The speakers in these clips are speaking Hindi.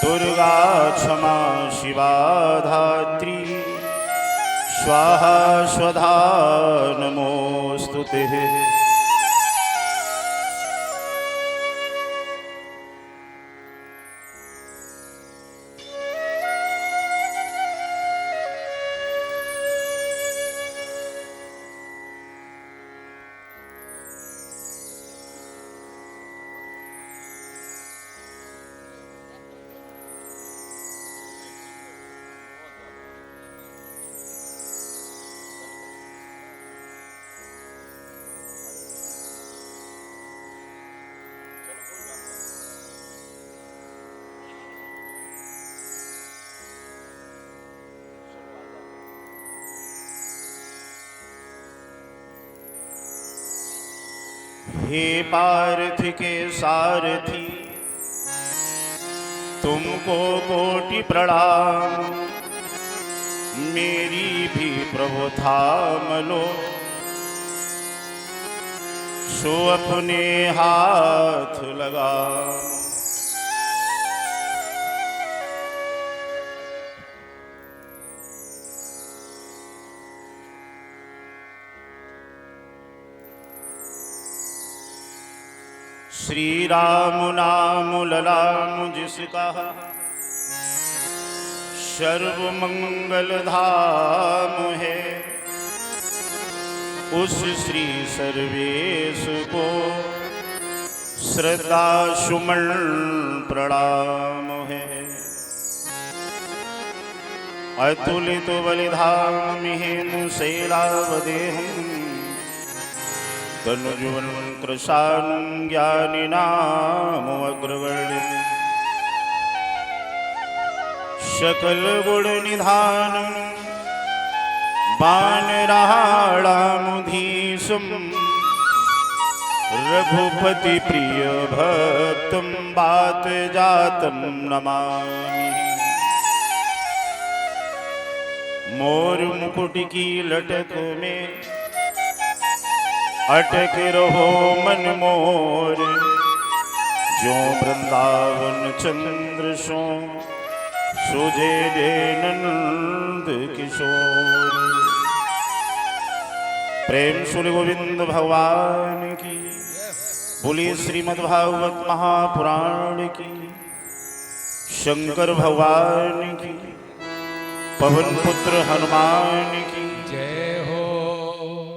दुर्गा क्षमा शिवा धात्री स्वाहा स्वधा नमोस्तुते। हे पार्थ के सारथी तुमको कोटि प्रणाम, मेरी भी प्रभु थाम लो, सो अपने हाथ लगा। श्री राम नाम ललाम जिसका सर्व मंगल धाम है, उस श्री सर्वेश को श्रद्धा सुमन प्रणाम है। अतुलित बलिधाम हेमु शैलावदेहम् तनुजुवन कृशानं ज्ञानिनाम अग्रगण्यम् सकल गुण निधानं वानराणामुधीशं रघुपति प्रिय भक्तं बात जातं नमामि। मोर मुकुट की लटक में अटक रहो मन मोर, जो वृंदावन चंद्र सो सुजे जे नंद किशोर। प्रेम सुर गोविंद भगवान की बोली, श्रीमद्भागवत महापुराण की, शंकर भगवान की, पवन पुत्र हनुमान की जय हो,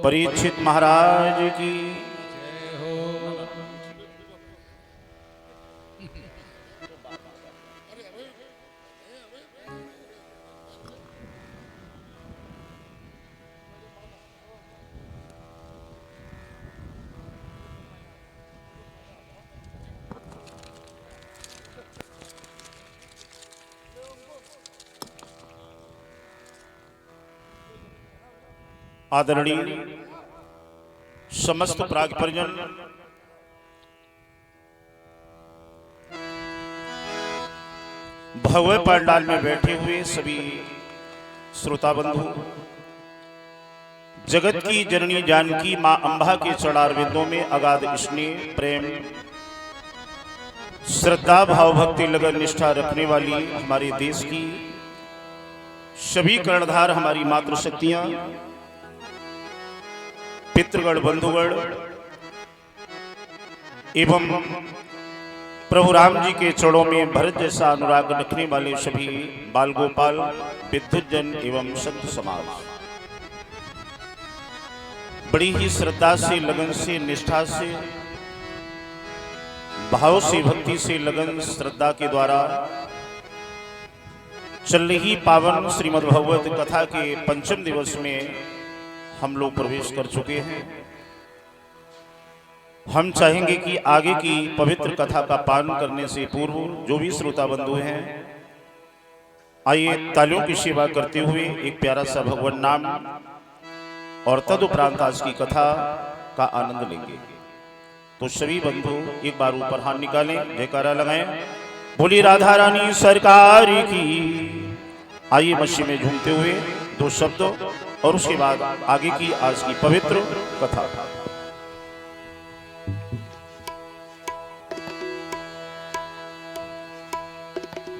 परीक्षित महाराज की जय हो। आदरणीय समस्त प्राग परिजन, भव्य पंडाल में बैठे हुए सभी श्रोता बंधु, जगत की जननी जानकी मां अंबा के चरणारविंदों में अगाध स्नेह प्रेम श्रद्धा भाव भक्ति लगन निष्ठा रखने वाली हमारे देश की सभी कर्णधार हमारी मातृशक्तियां, पितृगण बंधुगण एवं प्रभु राम जी के चरणों में भरत जैसा अनुराग रखने वाले सभी बाल गोपाल विद्युतजन एवं संत समाज, बड़ी ही श्रद्धा से लगन से निष्ठा से भाव से भक्ति से लगन श्रद्धा के द्वारा चल रही पावन श्रीमद् भागवत कथा के पंचम दिवस में हम लोग प्रवेश कर चुके हैं। हम चाहेंगे कि आगे की पवित्र कथा का पान करने से पूर्व जो भी श्रोता बंधु हैं, आइए तालियों की सेवा करते हुए एक प्यारा सा भगवान नाम और तदुपरांत आज की कथा का आनंद लेंगे। तो सभी बंधु एक बार ऊपर हाथ निकालें, जयकारा लगाएं, बोली राधा रानी सरकार की। आइए मस्सी में झूमते हुए दो शब्द और उसके बाद आगे की आज की पवित्र कथा।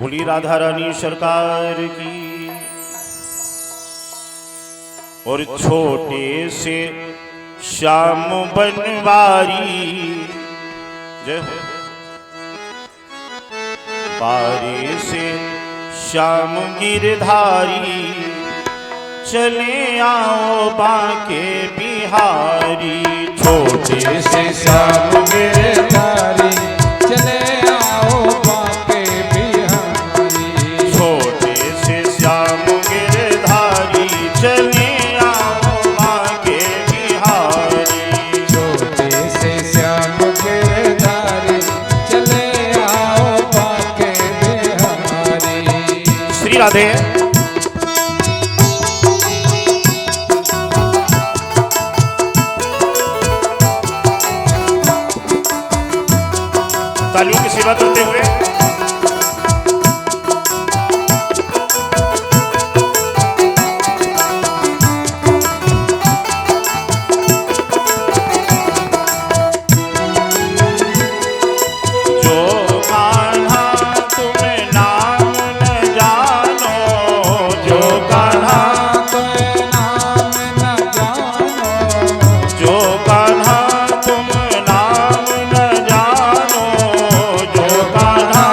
बोली राधा रानी सरकार की। और छोटे से श्याम बनवारी जय हो। बारे से श्याम गिरधारी चले आओ बांके बिहारी। छोटे से श्याम गिरधारी चले आओ बांके बिहारी। छोटे से श्याम गिरधारी चले आओ बांके बिहारी। छोटे से श्याम गिरधारी चले आओ बांके बिहारी। श्री राधे। तालियों की सेवा करते हुए जो कान्हा तुम नाम न जानो, जो कान्हा तुम नाम न जानो, जो कान्हा तुम नाम न जानो, जो कान्हा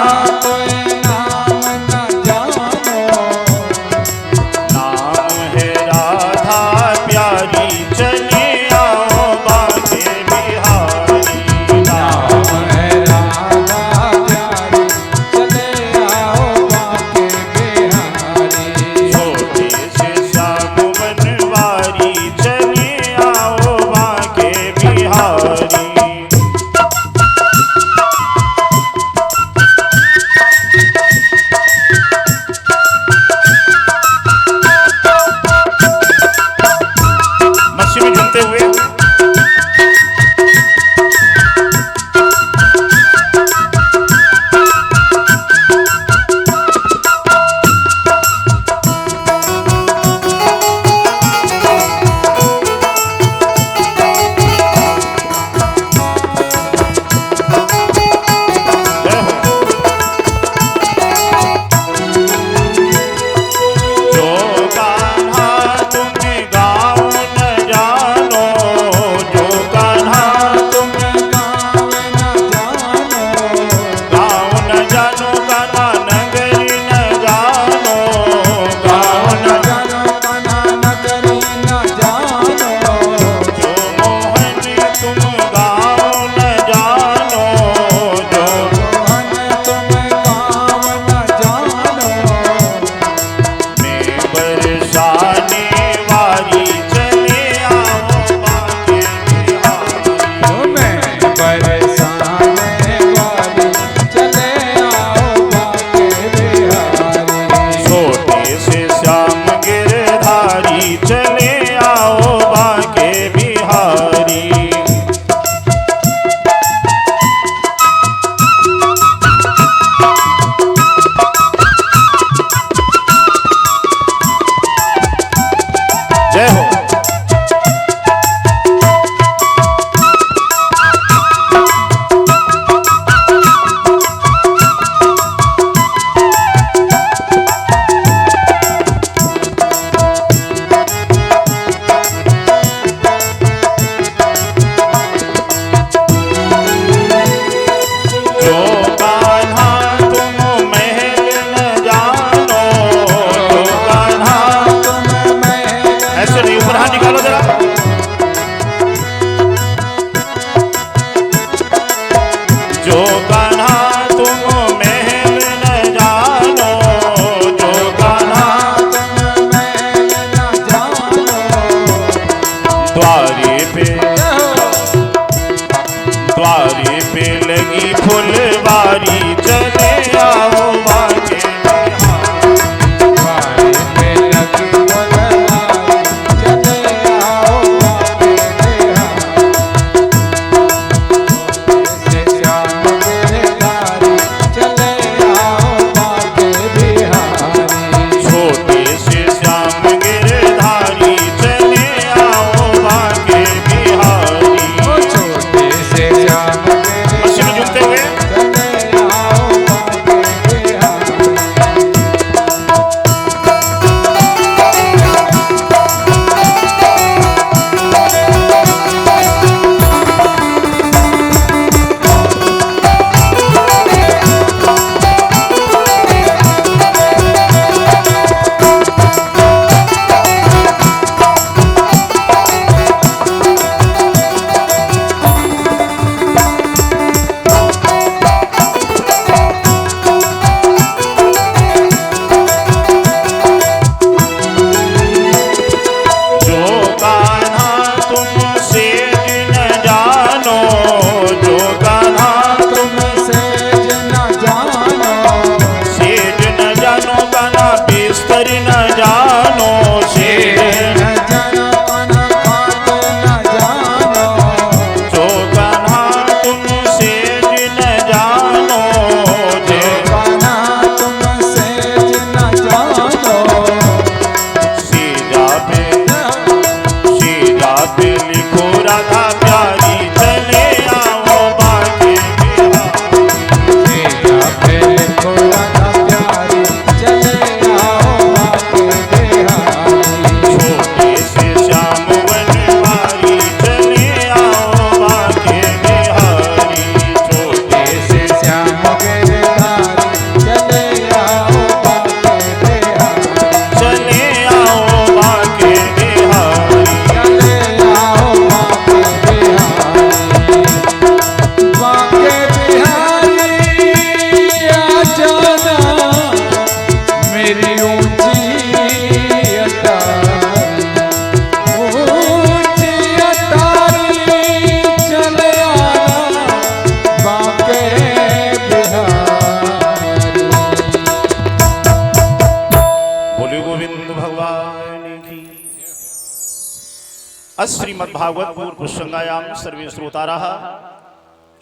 श्रीमद्भागवत प्रसंगायाम सर्वे श्रोताराः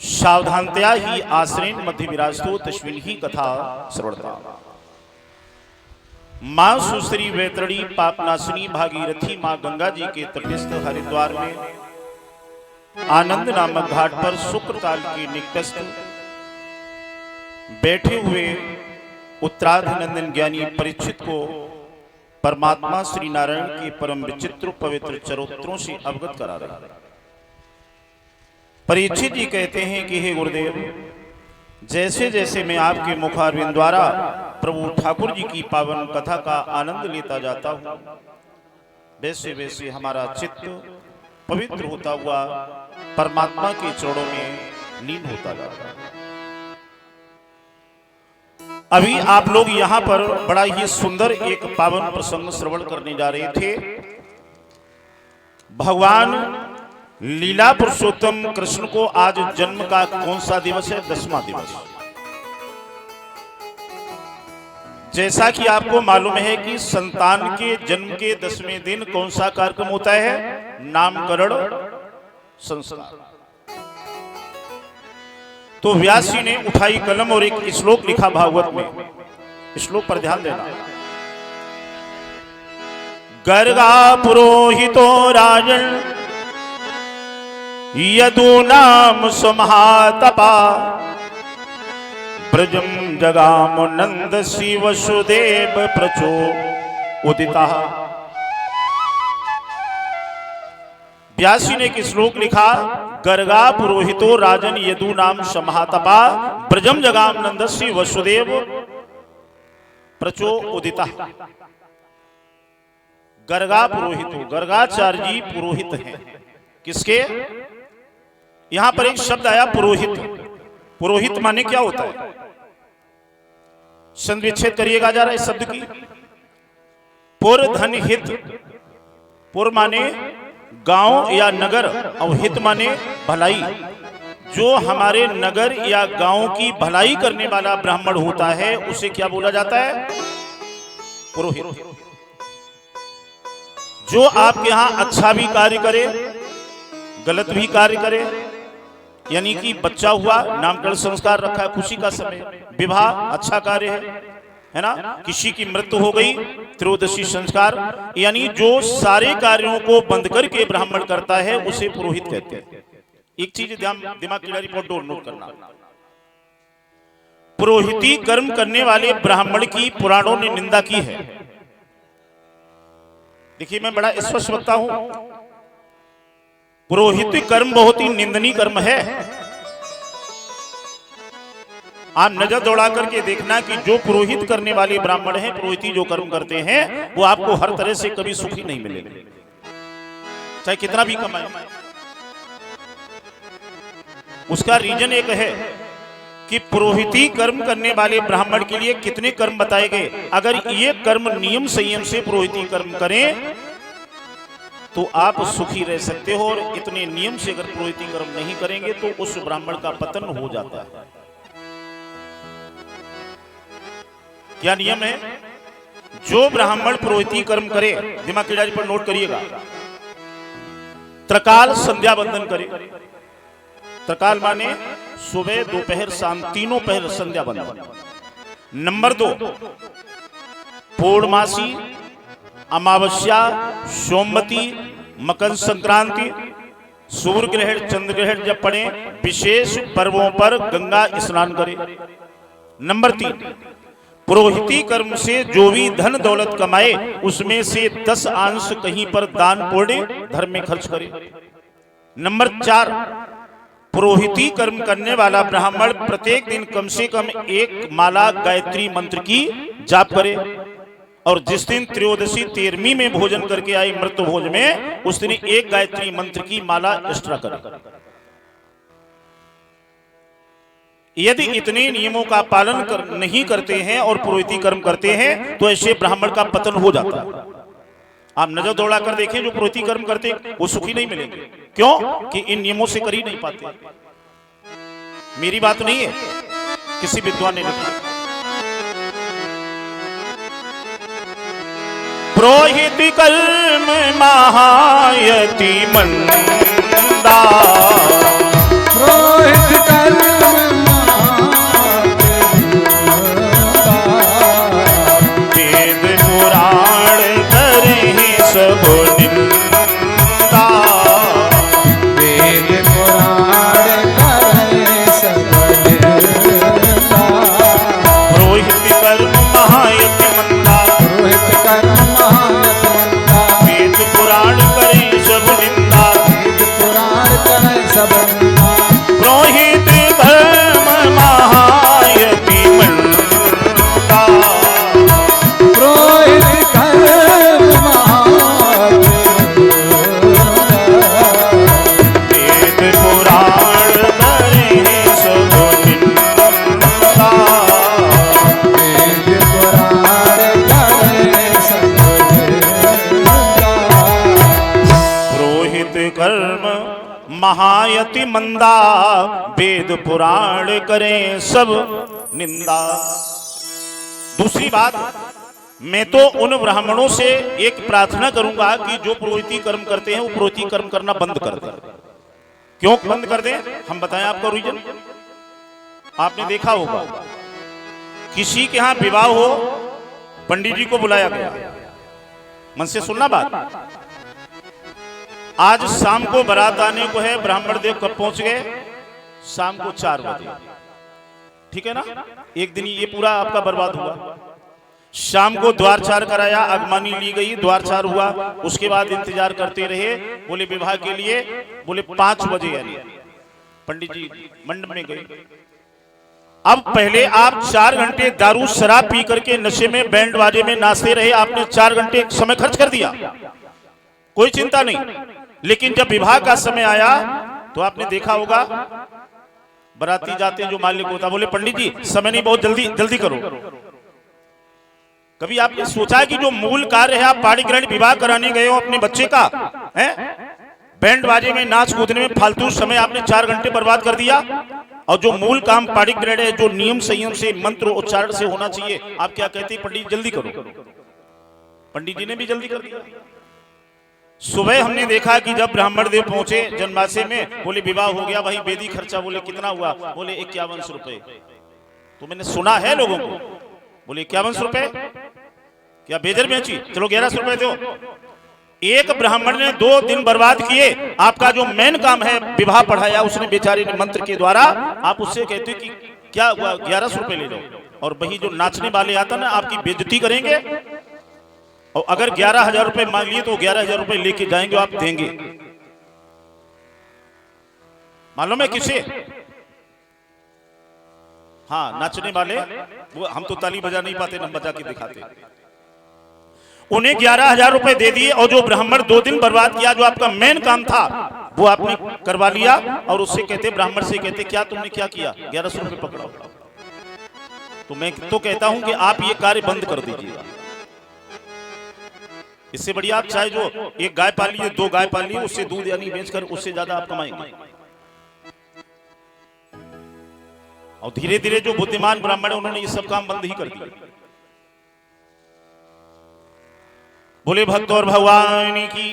सावधानतया ही आश्रयेण मध्ये विराजतो तस्मिन् ही कथा श्रवणता। मां सुश्री वैतरणी पापनाशिनी भागीरथी मां गंगा जी के तटस्थ हरिद्वार में आनंद नामक घाट पर शुक्रताल के निकटस्थ बैठे हुए उत्तराधिनंदन ज्ञानी परीक्षित को परमात्मा श्री नारायण के परम विचित्र पवित्र चरित्रों से अवगत करा रहे हैं। परीक्षित जी कहते हैं कि हे गुरुदेव, जैसे जैसे मैं आपके मुखारविंद द्वारा प्रभु ठाकुर जी की पावन कथा का आनंद लेता जाता हूँ, वैसे वैसे हमारा चित्त पवित्र होता हुआ परमात्मा के चरणों में लीन होता जाता है। अभी आप लोग यहाँ पर बड़ा ही सुंदर एक पावन प्रसंग श्रवण करने जा रहे थे। भगवान लीला पुरुषोत्तम कृष्ण को आज जन्म का कौन सा दिवस है? 10वां दिवस। जैसा कि आपको मालूम है कि संतान के जन्म के 10वें दिन कौन सा कार्यक्रम होता है? नामकरण संस्कार। तो व्यास जी ने उठाई कलम और एक श्लोक लिखा भागवत में। श्लोक पर ध्यान देना। गर्गा पुरोहितो राजन यदूनाम समहातपा ब्रजम जगाम नंद शिव वसुदेव प्रचो उदिता। व्यास जी ने एक श्लोक लिखा, गर्गा पुरोहितो राजन यदु नाम समहातपा ब्रजम जगाम नंदस्य वसुदेव प्रचो उदिता। गर्गा पुरोहितो, गर्गाचार्य जी पुरोहित हैं। किसके? यहां पर एक शब्द आया पुरोहित। पुरोहित माने क्या होता है? संधि विच्छेद करिएगा जरा इस शब्द की। पुर धन हित। पुर माने गांव या नगर और हित माने भलाई। जो हमारे नगर या गांव की भलाई करने वाला ब्राह्मण होता है उसे क्या बोला जाता है? पुरोहित। जो आपके यहां अच्छा भी कार्य करे, गलत भी कार्य करे, यानी कि बच्चा हुआ, नामकरण संस्कार रखा है, खुशी का समय, विवाह अच्छा कार्य है ना, किसी की मृत्यु हो गई, त्रयोदशी संस्कार, यानी जो सारे कार्यों को बंद करके ब्राह्मण करता है उसे पुरोहित कहते हैं। एक चीज दिमाग की रिपोर्ट नोट करना, पुरोहिती कर्म करने वाले ब्राह्मण की पुराणों ने निंदा की है। देखिए मैं बड़ा स्पष्ट बताता हूं, पुरोहित कर्म बहुत ही निंदनीय कर्म है। आप नजर दौड़ा करके देखना कि जो पुरोहित करने वाले ब्राह्मण हैं, पुरोहिती जो कर्म करते हैं, वो आपको हर तरह से कभी सुखी नहीं मिलेंगे, चाहे कितना भी कमाए। उसका रीजन एक है कि पुरोहिती कर्म करने वाले ब्राह्मण के लिए कितने कर्म बताए गए। अगर ये कर्म नियम संयम से पुरोहिती कर्म करें तो आप सुखी रह सकते हो, और इतने नियम से अगर पुरोहिती कर्म नहीं करेंगे तो उस ब्राह्मण का पतन हो जाता है। क्या नियम है? जो ब्राह्मण पुरोहिती कर्म करे, दिमाग की डायरी पर नोट करिएगा, त्रकाल संध्या बंदन करे। त्रकाल माने सुबह दोपहर शाम तीनों पहर संध्या बंदन। नंबर 2, पूर्णमासी, अमावस्या, सोमवती, मकर संक्रांति, सूर्य ग्रहण, चंद्र ग्रहण जब पड़े, विशेष पर्वों पर गंगा स्नान करे। नंबर 3, पुरोहिती कर्म से जो भी धन दौलत कमाए उसमें से 10 अंश कहीं पर दान पुण्य धर्म में खर्च करे। नंबर 4, पुरोहिती कर्म करने वाला ब्राह्मण प्रत्येक दिन कम से कम 1 माला गायत्री मंत्र की जाप करे, और जिस दिन त्रयोदशी 13वीं में भोजन करके आए मृत्यु भोज में, उस दिन 1 गायत्री मंत्र की माला एक्स्ट्रा करे। यदि इतने नियमों का पालन नहीं करते हैं और पुरोहिती कर्म करते हैं तो ऐसे ब्राह्मण का पतन हो जाता है। आप नजर दौड़ा कर देखें, जो पुरोहिती कर्म करते वो सुखी नहीं मिलेंगे। क्यों? कि इन नियमों से कर ही नहीं पाते। मेरी बात नहीं है, किसी विद्वान ने लिखा। पुरोहित कर्म महायति मंदा, पुरोहित कर्म वेद पुराण करे सब निंदा, वेद पुराण करे सब निंदा। पुरोहित कर्म महायति मंदा, पुरोहित कर्म महायति मंदा, वेद पुराण करे सब निंदा, वेद पुराण करे सब निंदा। पुरोहित कर्म महायति मंदा, पुरोहित कर्म महायति वेद पुराण करे सब निंदा, वेद पुराण करे सब निंदा। पुरोहित कर्म महायति मंदा, वेद पुराण करें सब निंदा। दूसरी बात, मैं तो उन ब्राह्मणों से एक प्रार्थना करूंगा कि जो पुरोहिती कर्म करते हैं वो पुरोहिती कर्म करना बंद कर दें। क्यों बंद कर दें? हम बताएं आपका रीजन। आपने देखा होगा किसी के यहां विवाह हो, पंडित जी को बुलाया गया, मन से सुनना बात। आज शाम को बारात आने को है, ब्राह्मण देव कब पहुंच गए? शाम को 4 बजे। ठीक है ना? एक दिन ये पूरा आपका बर्बाद हुआ। शाम को द्वारचार कराया, अगमानी ली गई, द्वारचार हुआ, उसके बाद इंतजार करते रहे, बोले विवाह के लिए, बोले 5 बजे यानी पंडित जी मंडप में गए। अब पहले आप 4 घंटे दारू शराब पी करके नशे में बैंड बाजे में नाचते रहे, आपने 4 घंटे समय खर्च कर दिया, कोई चिंता नहीं। लेकिन जब विवाह का समय आया तो आपने देखा होगा बराती जाते जो मालिक होता, बोले पंडित जी समय नहीं, बहुत जल्दी जल्दी करो। कभी आपने सोचा कि जो मूल कार्य है, आप पाड़ी ग्रहण विवाह कराने गए हो अपने बच्चे का, है बैंड बाजे में नाच कूदने में फालतू समय आपने 4 घंटे बर्बाद कर दिया। और जो मूल काम पाड़ी ग्रहण है, जो नियम संयम से मंत्र उच्चारण से होना चाहिए, आप क्या कहते हैं? पंडित जल्दी करो। पंडित जी ने भी जल्दी कर दिया। सुबह हमने देखा कि जब ब्राह्मण देव पहुंचे जन्माशय में, बोले विवाह हो गया, वही वेदी खर्चा, बोले कितना हुआ? बोले 51 रुपए। तो मैंने सुना है लोगों को, बोले 51 रुपए क्या बेजर बेची? चलो 1100 रुपए दो। एक ब्राह्मण ने 2 दिन बर्बाद किए। आपका जो मेन काम है विवाह पढ़ाया उसने बेचारे ने मंत्र के द्वारा, आप उससे कहते कि क्या हुआ? 1100 रुपए ले लो। और वही जो नाचने वाले आता ना, आपकी बेइज्जती करेंगे। और अगर 11,000 रुपए मांग लिए तो 11,000 रुपए लेके जाएंगे, आप देंगे। मालूम है किसे? हाँ, नाचने वाले। वो हम तो ताली बजा नहीं पाते, हम बजा के दिखाते। उन्हें 11,000 रुपए दे दिए, और जो ब्राह्मण 2 दिन बर्बाद किया, जो आपका मेन काम था, वो आपने करवा लिया। और उससे कहते, ब्राह्मण से कहते, क्या तुमने क्या किया? 1100 रुपए पकड़ाओ। तो मैं तो कहता हूं कि आप ये कार्य बंद कर दीजिएगा। इससे बढ़िया आप चाहे जो एक गाय पाल लीजिए, 2 गाय पाल लीजिए, उससे दूध यानी बेचकर उससे ज्यादा आप कमाएंगे। और धीरे धीरे जो बुद्धिमान ब्राह्मण है उन्होंने ये सब काम बंद ही कर दिया। बोले भक्त और भगवान की।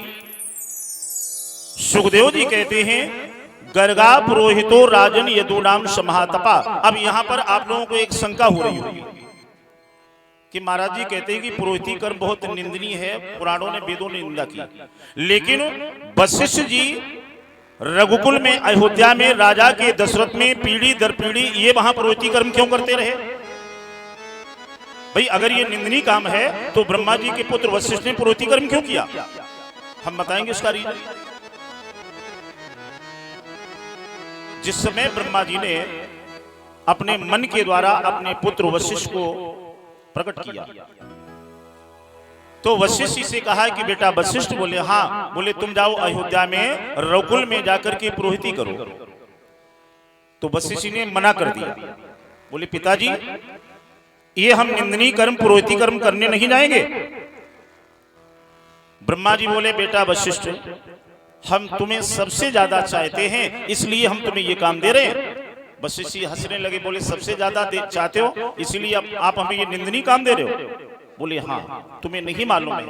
सुखदेव जी कहते हैं, गर्गा पुरोहितो राजन यदुनाम समातपा। अब यहां पर आप लोगों को एक शंका हो रही होगी कि महाराज जी कहते हैं कि पुरोहिती कर्म बहुत निंदनीय है, पुराणों ने वेदों ने निंदा की। लेकिन वशिष्ठ जी रघुकुल में, अयोध्या में, राजा के दशरथ में पीढ़ी दर पीढ़ी ये वहां पुरोहिती कर्म क्यों करते रहे? भाई अगर ये निंदनीय काम है तो ब्रह्मा जी के पुत्र वशिष्ठ ने पुरोहिती कर्म क्यों किया? हम बताएंगे इसका रीजन। जिस समय ब्रह्मा जी ने अपने मन के द्वारा अपने पुत्र वशिष्ठ को प्रकट किया, तो वशिष्ठ जी से कहा कि बेटा वशिष्ठ, बोले हाँ, बोले तुम जाओ अयोध्या में रघुकुल में जाकर के पुरोहिती करो। तो वशिष्ठ जी ने मना कर दिया, बोले पिताजी ये हम निंदनीय कर्म पुरोहिती कर्म करने नहीं जाएंगे। ब्रह्मा जी बोले बेटा वशिष्ठ, हम तुम्हें सबसे ज्यादा चाहते हैं, इसलिए हम तुम्हें ये काम दे रहे हैं। वशिष्ठ जी हंसने लगे, बोले सबसे ज्यादा चाहते हो इसलिए आप हमें ये निंदनीय काम दे रहे हो? बोले हाँ, तुम्हें नहीं मालूम है,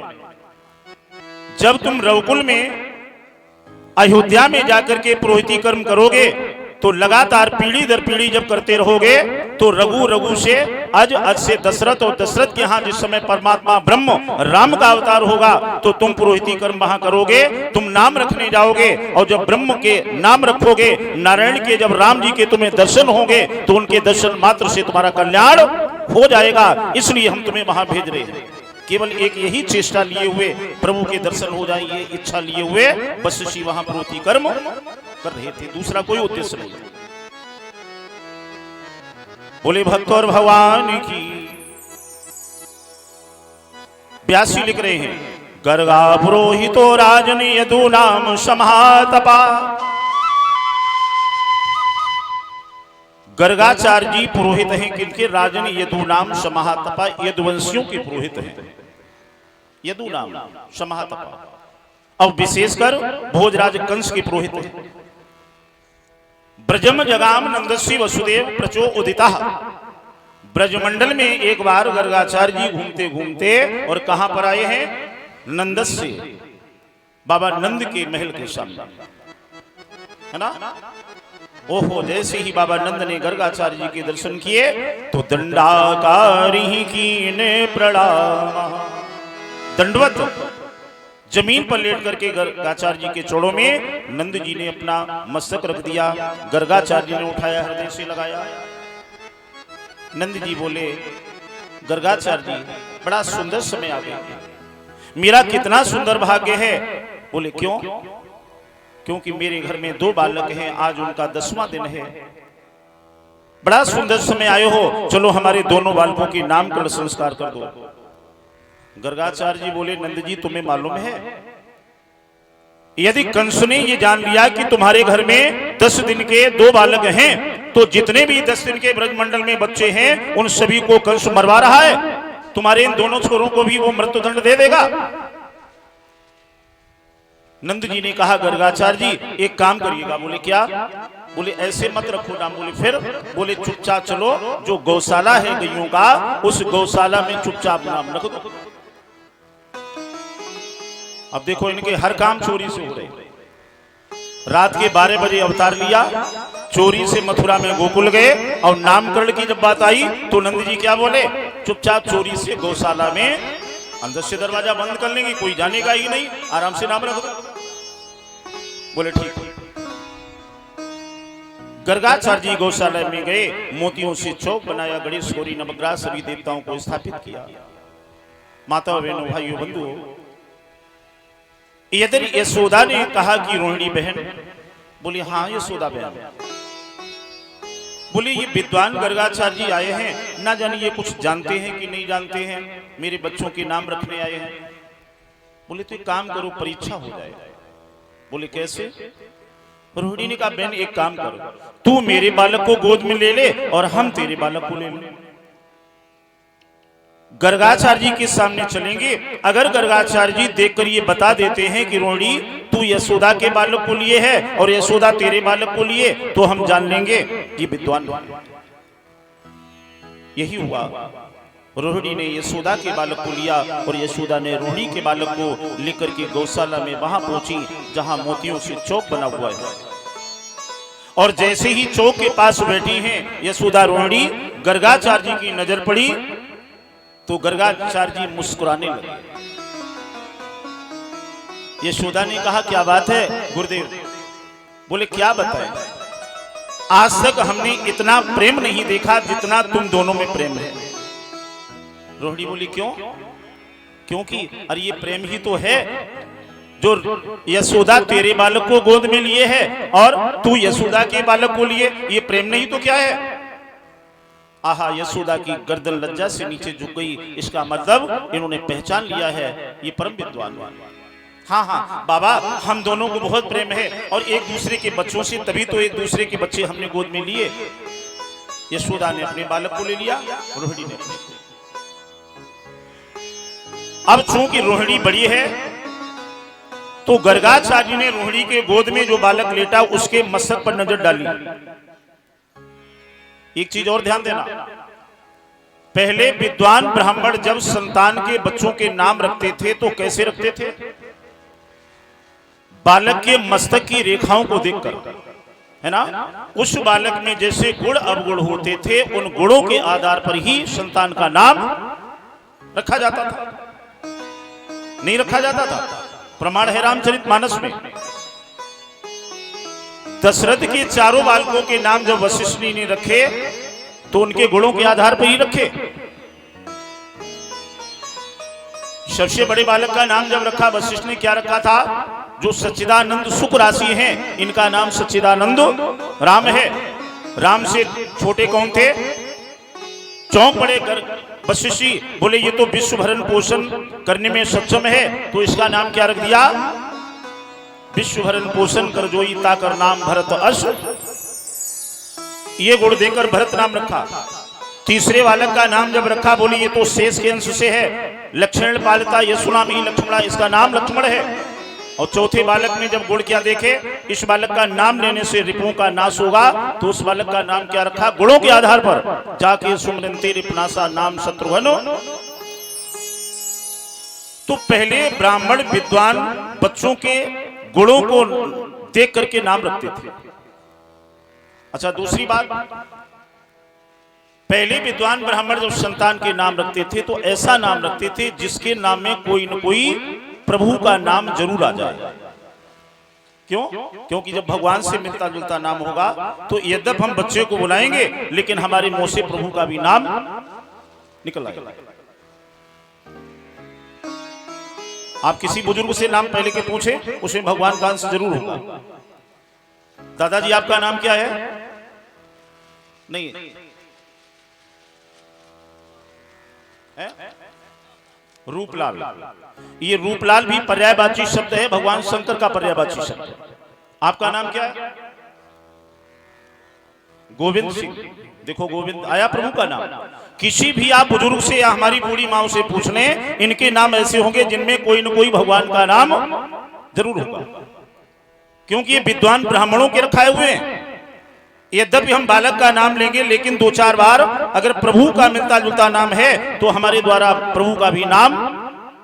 जब तुम रघुकुल में अयोध्या में जाकर के पुरोहिती कर्म करोगे तो लगातार पीढ़ी दर पीढ़ी जब करते रहोगे तो रघु से अज से दशरथ, और दशरथ के यहाँ जिस समय परमात्मा ब्रह्म राम का अवतार होगा तो तुम पुरोहिती कर्म वहां करोगे, तुम नाम रखने जाओगे और जब ब्रह्म के नाम रखोगे, नारायण के जब राम जी के तुम्हें दर्शन होंगे तो उनके दर्शन मात्र से तुम्हारा कल्याण हो जाएगा। इसलिए हम तुम्हें वहां भेज रहे हैं। केवल एक यही चेष्टा लिए हुए प्रभु के दर्शन हो जाए, ये इच्छा लिए हुए वशिष्ठ वहां पुरोहिती कर्म कर रहे थे, दूसरा कोई उद्देश्य नहीं। बोले भक्त और भगवान की। व्यासी लिख रहे हैं, गर्गा पुरोहितो राजन यदु नाम समातपा। गर्गाचार्य जी पुरोहित हैं किनके? राजन यदु नाम समातपा, यदुवंशियों के पुरोहित हैं। यदु नाम समातपा, अब विशेषकर भोजराज कंस के पुरोहित हैं। ब्रजम जगाम नंदस्वी वसुदेव प्रचो उदिता। ब्रजमंडल में एक बार गर्गाचार्य जी घूमते घूमते और कहां पर आए हैं? नंदस्वी, बाबा नंद के महल के सामने, है ना। ओहो, जैसे ही बाबा नंद ने गर्गाचार्य जी के दर्शन किए तो दंडाकारी कीने प्रणाम, दंडवत जमीन पर लेट करके गर्गाचार्य जी के चोड़ों में नंद जी ने अपना मस्तक रख दिया। गर्गाचार्य जी ने उठाया, हृदय से लगाया। नंद जी बोले, गर्गाचार्य जी बड़ा सुंदर समय आ गया, मेरा कितना सुंदर भाग्य है। बोले क्यों? क्योंकि मेरे घर में 2 बालक हैं, आज उनका 10वां दिन है। बड़ा सुंदर समय आए हो, चलो हमारे दोनों बालकों के नामकरण संस्कार कर दो। गर्गाचार्य जी बोले, नंद जी तुम्हें मालूम है, यदि कंस ने ये जान लिया कि तुम्हारे घर में 10 दिन के 2 बालक हैं तो जितने भी 10 दिन के ब्रजमंडल में बच्चे हैं उन सभी को कंस मरवा रहा है, तुम्हारे इन दोनों छोरों को भी वो मृत्युदंड दे देगा। नंद जी ने कहा, गर्गाचार्य जी एक काम करिएगा। बोले क्या? बोले ऐसे मत रखो नाम। बोले फिर? बोले चुपचाप चलो, जो गौशाला है गैयों का, उस गौशाला में चुपचाप नाम रख दो। अब देखो, इनके हर काम चोरी से हो रहे। रात के 12 बजे अवतार लिया, चोरी से मथुरा में गोकुल गए, और नामकरण की जब बात आई तो नंद जी क्या बोले? चुपचाप चोरी से गौशाला में अंदर से दरवाजा बंद कर लेंगे, कोई जानेगा ही नहीं, आराम से नाम रख दो। बोले ठीक है। गर्गाचार्य जी गौशाला में गए, मोतियों से चौक बनाया, गणेश गौरी नवग्रह सभी देवताओं को स्थापित किया। माता बहनों भाइयों बंधुओं, यदि यशोदा ने कहा कि रोहिणी बहन, बोली हाँ यशोदा बहन। बोले ये विद्वान गर्गाचार्य जी आए हैं, ना जाने ये कुछ जानते हैं कि नहीं जानते हैं, मेरे बच्चों के नाम रखने आए हैं। बोले तो एक काम करो, परीक्षा हो जाए। बोले कैसे? रोहिणी ने कहा, बहन एक काम करो, तू मेरे बालक को गोद में ले ले और हम तेरे बालक को ले लें। गर्गाचार्य जी के सामने चलेंगे, अगर गर्गाचार्य जी देखकर ये बता देते हैं कि रोहिणी तू यशोदा के बालक को लिए है और यशोदा तेरे बालक को लिए, तो हम जान लेंगे ये विद्वान। यही हुआ, रोहिणी ने यशोदा के बालक को लिया और यशोदा ने रोहिणी के बालक को लेकर के गौशाला में वहां पहुंची जहां मोतियों से चौक बना हुआ है। और जैसे ही चौक के पास बैठी हैं यशोदा रोहिणी, गर्गाचार्य जी की नजर पड़ी तो गर्गाचार्य जी मुस्कुराने लगे। यशोदा ने कहा, क्या बात है गुरुदेव? बोले क्या बताएं, आज तक हमने इतना प्रेम नहीं देखा जितना तुम दोनों में प्रेम है। रोहिणी बोली क्यों? क्योंकि अरे ये प्रेम ही तो है जो यशोदा तेरे बालक को गोद में लिए है और तू यशोदा के बालक को लिए, ये प्रेम नहीं तो क्या है? आहा, यशोदा की गर्दन लज्जा से नीचे झुक गई। इसका मतलब इन्होंने पहचान लिया है ये परम विद्वान। हाँ हाँ बाबा, हम दोनों को बहुत प्रेम है और एक दूसरे के बच्चों से, तभी तो एक दूसरे के बच्चे हमने गोद में लिए। यशोदा ने अपने बालक को ले लिया, रोहिणी ने। अब चूंकि रोहिणी बड़ी है तो गर्गाचार्य ने रोहिणी के गोद में जो बालक लेटा उसके मस्तक पर नजर डाली। एक चीज और ध्यान देना, पहले विद्वान ब्राह्मण जब संतान के बच्चों के नाम रखते थे तो कैसे रखते थे? बालक के मस्तक की रेखाओं को देखकर, है ना? उस बालक में जैसे गुण अवगुण होते थे, उन गुणों के आधार पर ही संतान का नाम रखा जाता था, नहीं रखा जाता था। प्रमाण है रामचरितमानस में। दशरथ के चारों बालकों के नाम जब वशिष्ठ ने रखे तो उनके गुणों के आधार पर ही रखे। सबसे बड़े बालक का नाम जब रखा वशिष्ठ ने क्या रखा था? जो सच्चिदानंद सुख राशि हैं, इनका नाम सच्चिदानंद राम है। राम से छोटे कौन थे? चौंक पड़े कर वशिष्ठ जी बोले ये तो विश्व भरण पोषण करने में सक्षम है, तो इसका नाम क्या रख दिया? विश्व भरण पोषण कर जोई ताकर नाम भरत अश। ये गुण देकर भरत नाम रखा। तीसरे बालक का नाम जब रखा बोली ये तो शेष के अंश से है, लक्ष्मण पालता यशुनाम ही लक्ष्मणा, इसका नाम लक्ष्मण है। और चौथे बालक में जब गुण क्या देखे, इस बालक का नाम लेने से रिपुओं का नाश होगा, तो उस बालक का नाम क्या रखा? गुणों के आधार पर। जाके सुमरंते रिपनासा नाम शत्रुघ्न। तो पहले ब्राह्मण विद्वान बच्चों के गुणों को देख करके नाम रखते थे। अच्छा, दूसरी बात, पहले विद्वान ब्राह्मण जब संतान के नाम रखते थे तो ऐसा नाम रखते थे जिसके नाम में कोई न कोई प्रभु का नाम जरूर आ जाए। क्यों? क्योंकि जब भगवान से मिलता जुलता नाम होगा तो यद्यप हम बच्चे को बुलाएंगे लेकिन हमारे मुंह से प्रभु का भी नाम निकल आएगा। आप किसी बुजुर्ग से नाम पहले के पूछे, उसमें भगवान का अंश जरूर होगा। दादाजी आपका नाम क्या है? नहीं है? रूपलाल। ये रूपलाल भी पर्यायवाची शब्द है, भगवान शंकर का पर्यायवाची शब्द है। आपका नाम क्या है? गोविंद सिंह। देखो गोविंद आया प्रभु का नाम। किसी भी आप बुजुर्ग से या हमारी बूढ़ी माओ से पूछ लें, इनके नाम ऐसे होंगे जिनमें कोई न कोई भगवान का नाम जरूर होगा, क्योंकि ये विद्वान ब्राह्मणों के रखाए हुए हैं। यद्यपि हम बालक का नाम लेंगे लेकिन दो चार बार अगर प्रभु का मिलता जुलता नाम है तो हमारे द्वारा प्रभु का भी नाम,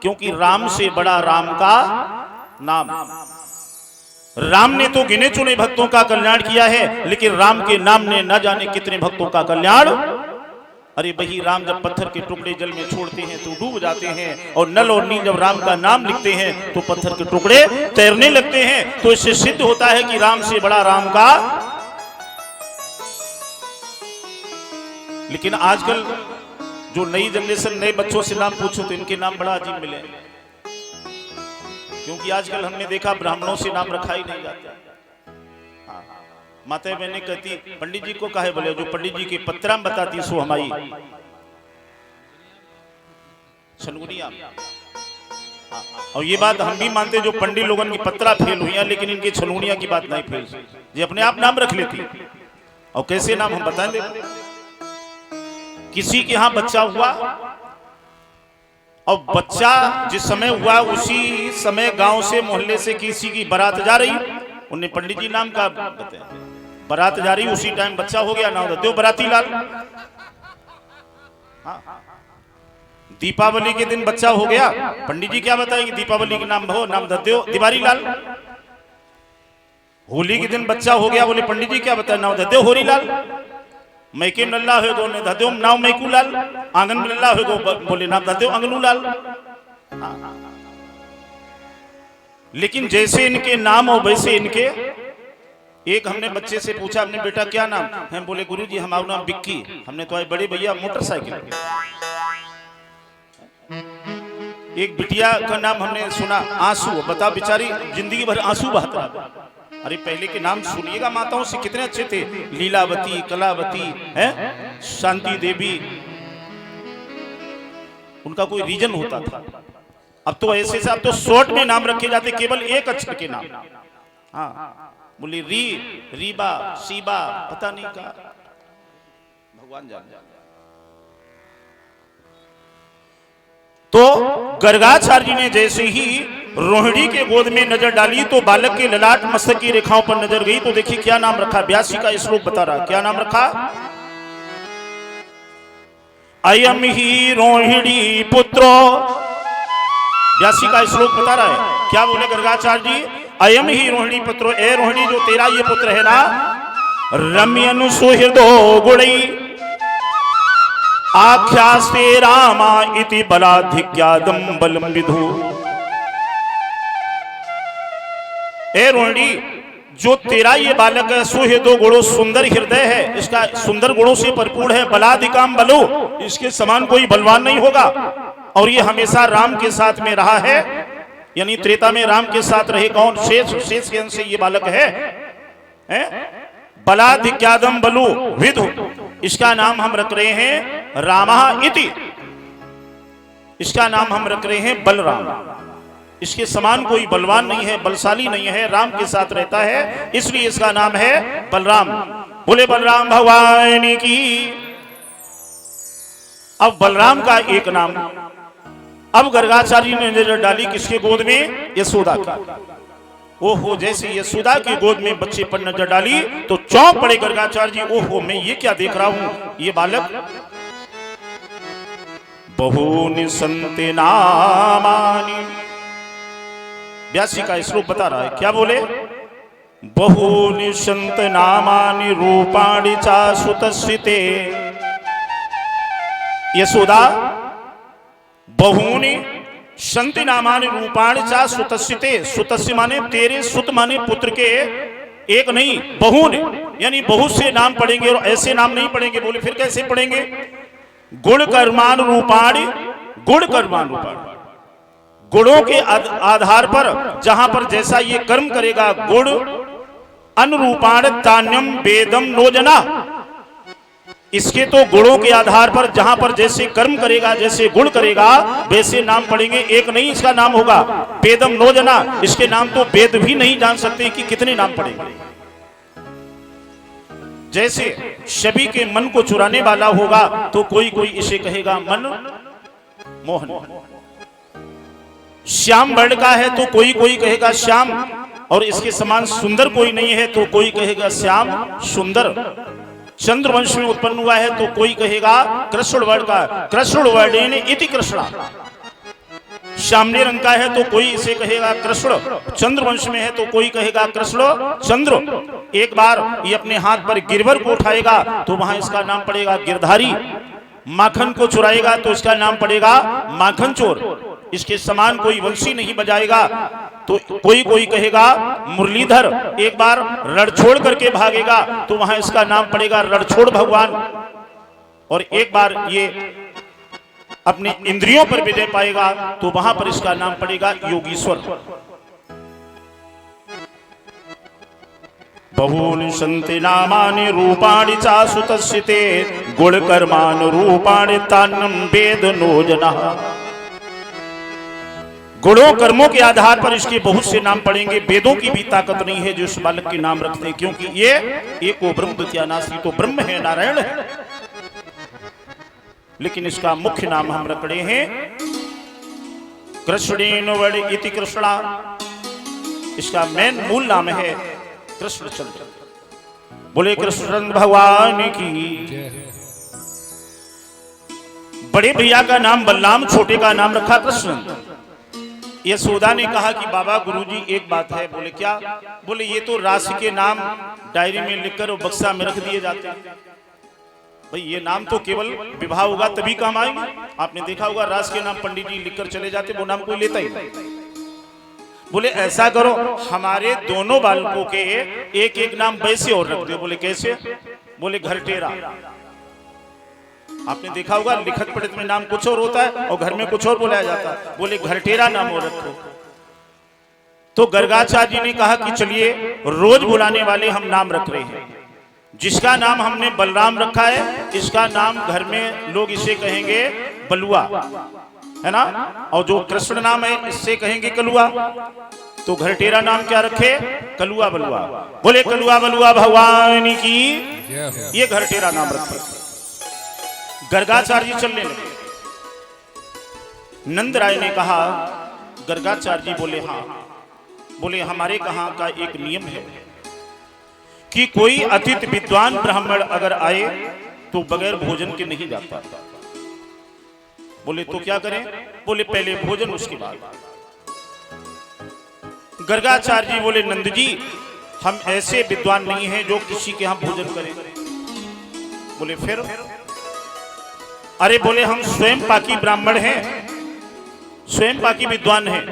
क्योंकि राम से बड़ा राम का नाम। राम ने तो गिने चुने भक्तों का कल्याण किया है, लेकिन राम के नाम ने न जाने कितने भक्तों का कल्याण। अरे वही राम जब पत्थर के टुकड़े जल में छोड़ते हैं तो डूब जाते हैं, और नल और नील जब राम का नाम लिखते हैं तो पत्थर के टुकड़े तैरने लगते हैं। तो इससे सिद्ध होता है कि राम से बड़ा राम का। लेकिन आजकल जो नई जनरेशन नए बच्चों से नाम पूछो तो इनके नाम बड़ा अजीब मिले, क्योंकि आजकल हमने देखा ब्राह्मणों से नाम रखा ही नहीं जाता। माता बहने कहती पंडित जी को काहे बोले, जो पंडित जी के पत्रा में बताती सो हमारी छनगुनिया। और ये बात हम भी मानते जो पंडित लोगों की पत्रा फेल हुई है, लेकिन इनकी छनगुनिया की बात नहीं फेल। ये अपने आप नाम रख लेती। और कैसे नाम हम बताएं। देखो किसी के यहां बच्चा हुआ, और बच्चा जिस समय हुआ उसी समय गांव से मोहल्ले से किसी की बारात जा रही, उन्हें पंडित जी नाम का बताया, बारात जा रही, उसी टाइम बच्चा हो गया, नाम दद्यो बराती लाल। हाँ। दीपावली के दिन बच्चा हो गया, पंडित जी क्या बताएंगे, दीपावली के नाम हो, नाम दद्यो तिवारी लाल। होली के दिन बच्चा हो गया, बोले पंडित जी क्या बताए, नाम दद्यो होरी लाल। मैके में लल्ला हो गो दद्यो नाम मैकू लाल। आंगन में लल्ला हो गो बोले नाम दद्यो अंगनू लाल। लेकिन जैसे इनके नाम हो वैसे इनके। एक हमने बच्चे से पूछा, हमने बेटा क्या नाम, हम बोले गुरुजी हमारा नाम बिक्की। हमने तो आए बड़े भैया मोटरसाइकिल। एक बिटिया का नाम हमने सुना आंसू। बता बेचारी जिंदगी भर आंसू बहाता। अरे पहले के नाम सुनिएगा माताओं से कितने अच्छे थे, लीलावती, कलावती, है शांति देवी। उनका कोई रीजन होता था। अब तो ऐसे से अब तो शॉर्ट में नाम रखे जाते, केवल एक अक्षर के नाम। हाँ बोली री, रीबा, सीबा, पता नहीं का, भगवान जाने। तो गर्गाचार्य जी ने जैसे ही रोहिणी के गोद में नजर डाली तो बालक के ललाट मस्तक की रेखाओं पर नजर गई। तो देखिए क्या नाम रखा, 82 का श्लोक बता रहा, क्या नाम रखा। अयम ही रोहिणी पुत्रो। व्यासी का श्लोक बता रहा है, क्या बोले गर्गाचार्य जी? अयम ही रोहिणी पुत्रो, ए रोहिणी जो तेरा ये पुत्र है ना, रम्यनु सुहृदो गुणई आख्यास्ते रामा इति बलाधिक्यादम बलम विधु। ए रोहिणी, जो तेरा ये बालक है, सुहृदो गुणों, सुंदर हृदय है, इसका सुंदर गुणों से भरपूर है, बलाधिकाम बलो, इसके समान कोई बलवान नहीं होगा। और ये हमेशा राम के साथ में रहा है, यानी त्रेता में राम के साथ रहे। कौन? शेष। शेष के अंश से ये बालक है, बलाधिक्यादम बलु विधु। इसका नाम हम रख रहे हैं रामा इति, इसका नाम हम रख रहे हैं बलराम। इसके समान कोई बलवान नहीं है, बलशाली नहीं है, राम के साथ रहता है, इसलिए इसका नाम है बलराम। बोले बलराम भगवान की। अब बलराम का एक नाम, अब गर्गाचार्य ने नजर डाली किसके गोद में? यशोदा की। ओहो, जैसे यशोदा की गोद में बच्चे पर नजर डाली तो चौंक पड़े गर्गाचार्य जी। ओहो, मैं ये क्या देख रहा हूं? ये बालक बहुनि संति नामानि। व्यासी का श्लोक बता रहा है, क्या बोले? बहुनि संत नामानि रूपाणि चा सुतस्सिते। यशोदा बहुनि संति नामानि रूपाणि चा सुतस्सिते। सुतस्य माने तेरे, सुत माने पुत्र के, एक नहीं बहुनि, यानी बहुत से नाम पढ़ेंगे और ऐसे नाम नहीं पढ़ेंगे। बोले फिर कैसे पढ़ेंगे? गुण कर्मान रूपाणि, गुण कर्मान रूपाणि, गुणों के आधार पर, जहां पर जैसा ये कर्म करेगा, गुण अनुरूपाण तान्यम वेदम नोजना। इसके तो गुणों के आधार पर जहां पर जैसे कर्म करेगा, जैसे गुण करेगा, वैसे नाम पढ़ेंगे। एक नहीं इसका नाम होगा वेदम नोजना। इसके नाम तो वेद भी नहीं जान सकते कि कितने नाम पढ़ेंगे। जैसे सभी के मन को चुराने वाला होगा तो कोई कोई इसे कहेगा मन मोहन। श्याम वर्ण का है तो कोई कोई कहेगा श्याम, और इसके समान सुंदर कोई नहीं है तो कोई कहेगा श्याम सुंदर। चंद्र वंश में उत्पन्न हुआ है तो कोई कहेगा कृष्ण वर्ण का, कृष्ण वर्णेन इति कृष्णा। श्यामले रंग का है तो कोई इसे कहेगा कृष्ण। चंद्र वंश में है तो कोई कहेगा कृष्ण चंद्र। एक बार ये अपने हाथ पर गिरवर को उठाएगा तो वहां इसका नाम पड़ेगा गिरधारी। माखन को चुराएगा तो इसका नाम पड़ेगा माखन चोर। इसके समान कोई वंशी नहीं बजाएगा तो कोई कोई कहेगा मुरलीधर। एक बार रण छोड़ करके भागेगा तो वहां इसका नाम पड़ेगा रणछोड़ भगवान। और एक बार ये अपने इंद्रियों पर विजय पाएगा तो वहां पर इसका नाम पड़ेगा योगीश्वर। बहूनि संति नामानि रूपाणि चा सुतस्सिते गुण कर्मान रूपाणि तान्नम वेद नो जनः। गुणों कर्मों के आधार पर इसके बहुत से नाम पड़ेंगे। वेदों की भी ताकत नहीं है जो इस बालक के नाम रखते, क्योंकि ये एको ब्रह्म द्वितीयानासी तो ब्रह्म है, नारायण है। लेकिन इसका मुख्य नाम हम रख रहे हैं कृष्णेन वड इति कृष्णा। इसका मेन मूल नाम है कृष्णचंद्र। बोले कृष्ण भगवान की। बड़े भैया का नाम बलराम, छोटे का नाम रखा कृष्ण। यशोदा ने कहा कि बाबा गुरुजी एक बात है। बोले क्या? बोले ये तो राशि के नाम डायरी में लिखकर और बक्सा में रख दिए जाते हैं। भाई ये नाम तो केवल विवाह होगा तभी काम आएंगे। आपने देखा होगा राशि के नाम पंडित जी लिखकर चले जाते, वो नाम कोई लेता ही नहीं। बोले ऐसा करो हमारे दोनों बालकों के एक एक नाम वैसे और रख दो। बोले कैसे? बोले घरटेरा। आपने देखा होगा लिखत पढ़त में नाम कुछ और होता है और घर में कुछ और बुलाया जाता है। बोले घरटेरा नाम और रखो। तो गर्गाचार्य जी ने कहा कि चलिए रोज बुलाने वाले हम नाम रख रहे हैं। जिसका नाम हमने बलराम रखा है, इसका नाम घर में लोग इसे कहेंगे बलुआ, है ना। और जो कृष्ण नाम है इससे कहेंगे कलुआ। तो घरटेरा नाम क्या रखे? कलुआ बलुआ। बोले कलुआ बलुआ भगवान की। ये घरटेरा नाम रखे। गर्गाचार्य चलने लगे। नंद राय ने कहा, गर्गाचार्य जी बोले हाँ। बोले हमारे कहां का एक नियम है कि कोई अतिथि विद्वान ब्राह्मण अगर आए तो बगैर भोजन के नहीं जाता। बोले तो क्या करें? बोले पहले भोजन उसके बाद। गर्गाचार्य जी बोले नंद जी हम ऐसे विद्वान नहीं हैं जो किसी के यहां भोजन करें। बोले फिर? अरे बोले हम स्वयं पाकी ब्राह्मण हैं, स्वयं पाकी विद्वान हैं।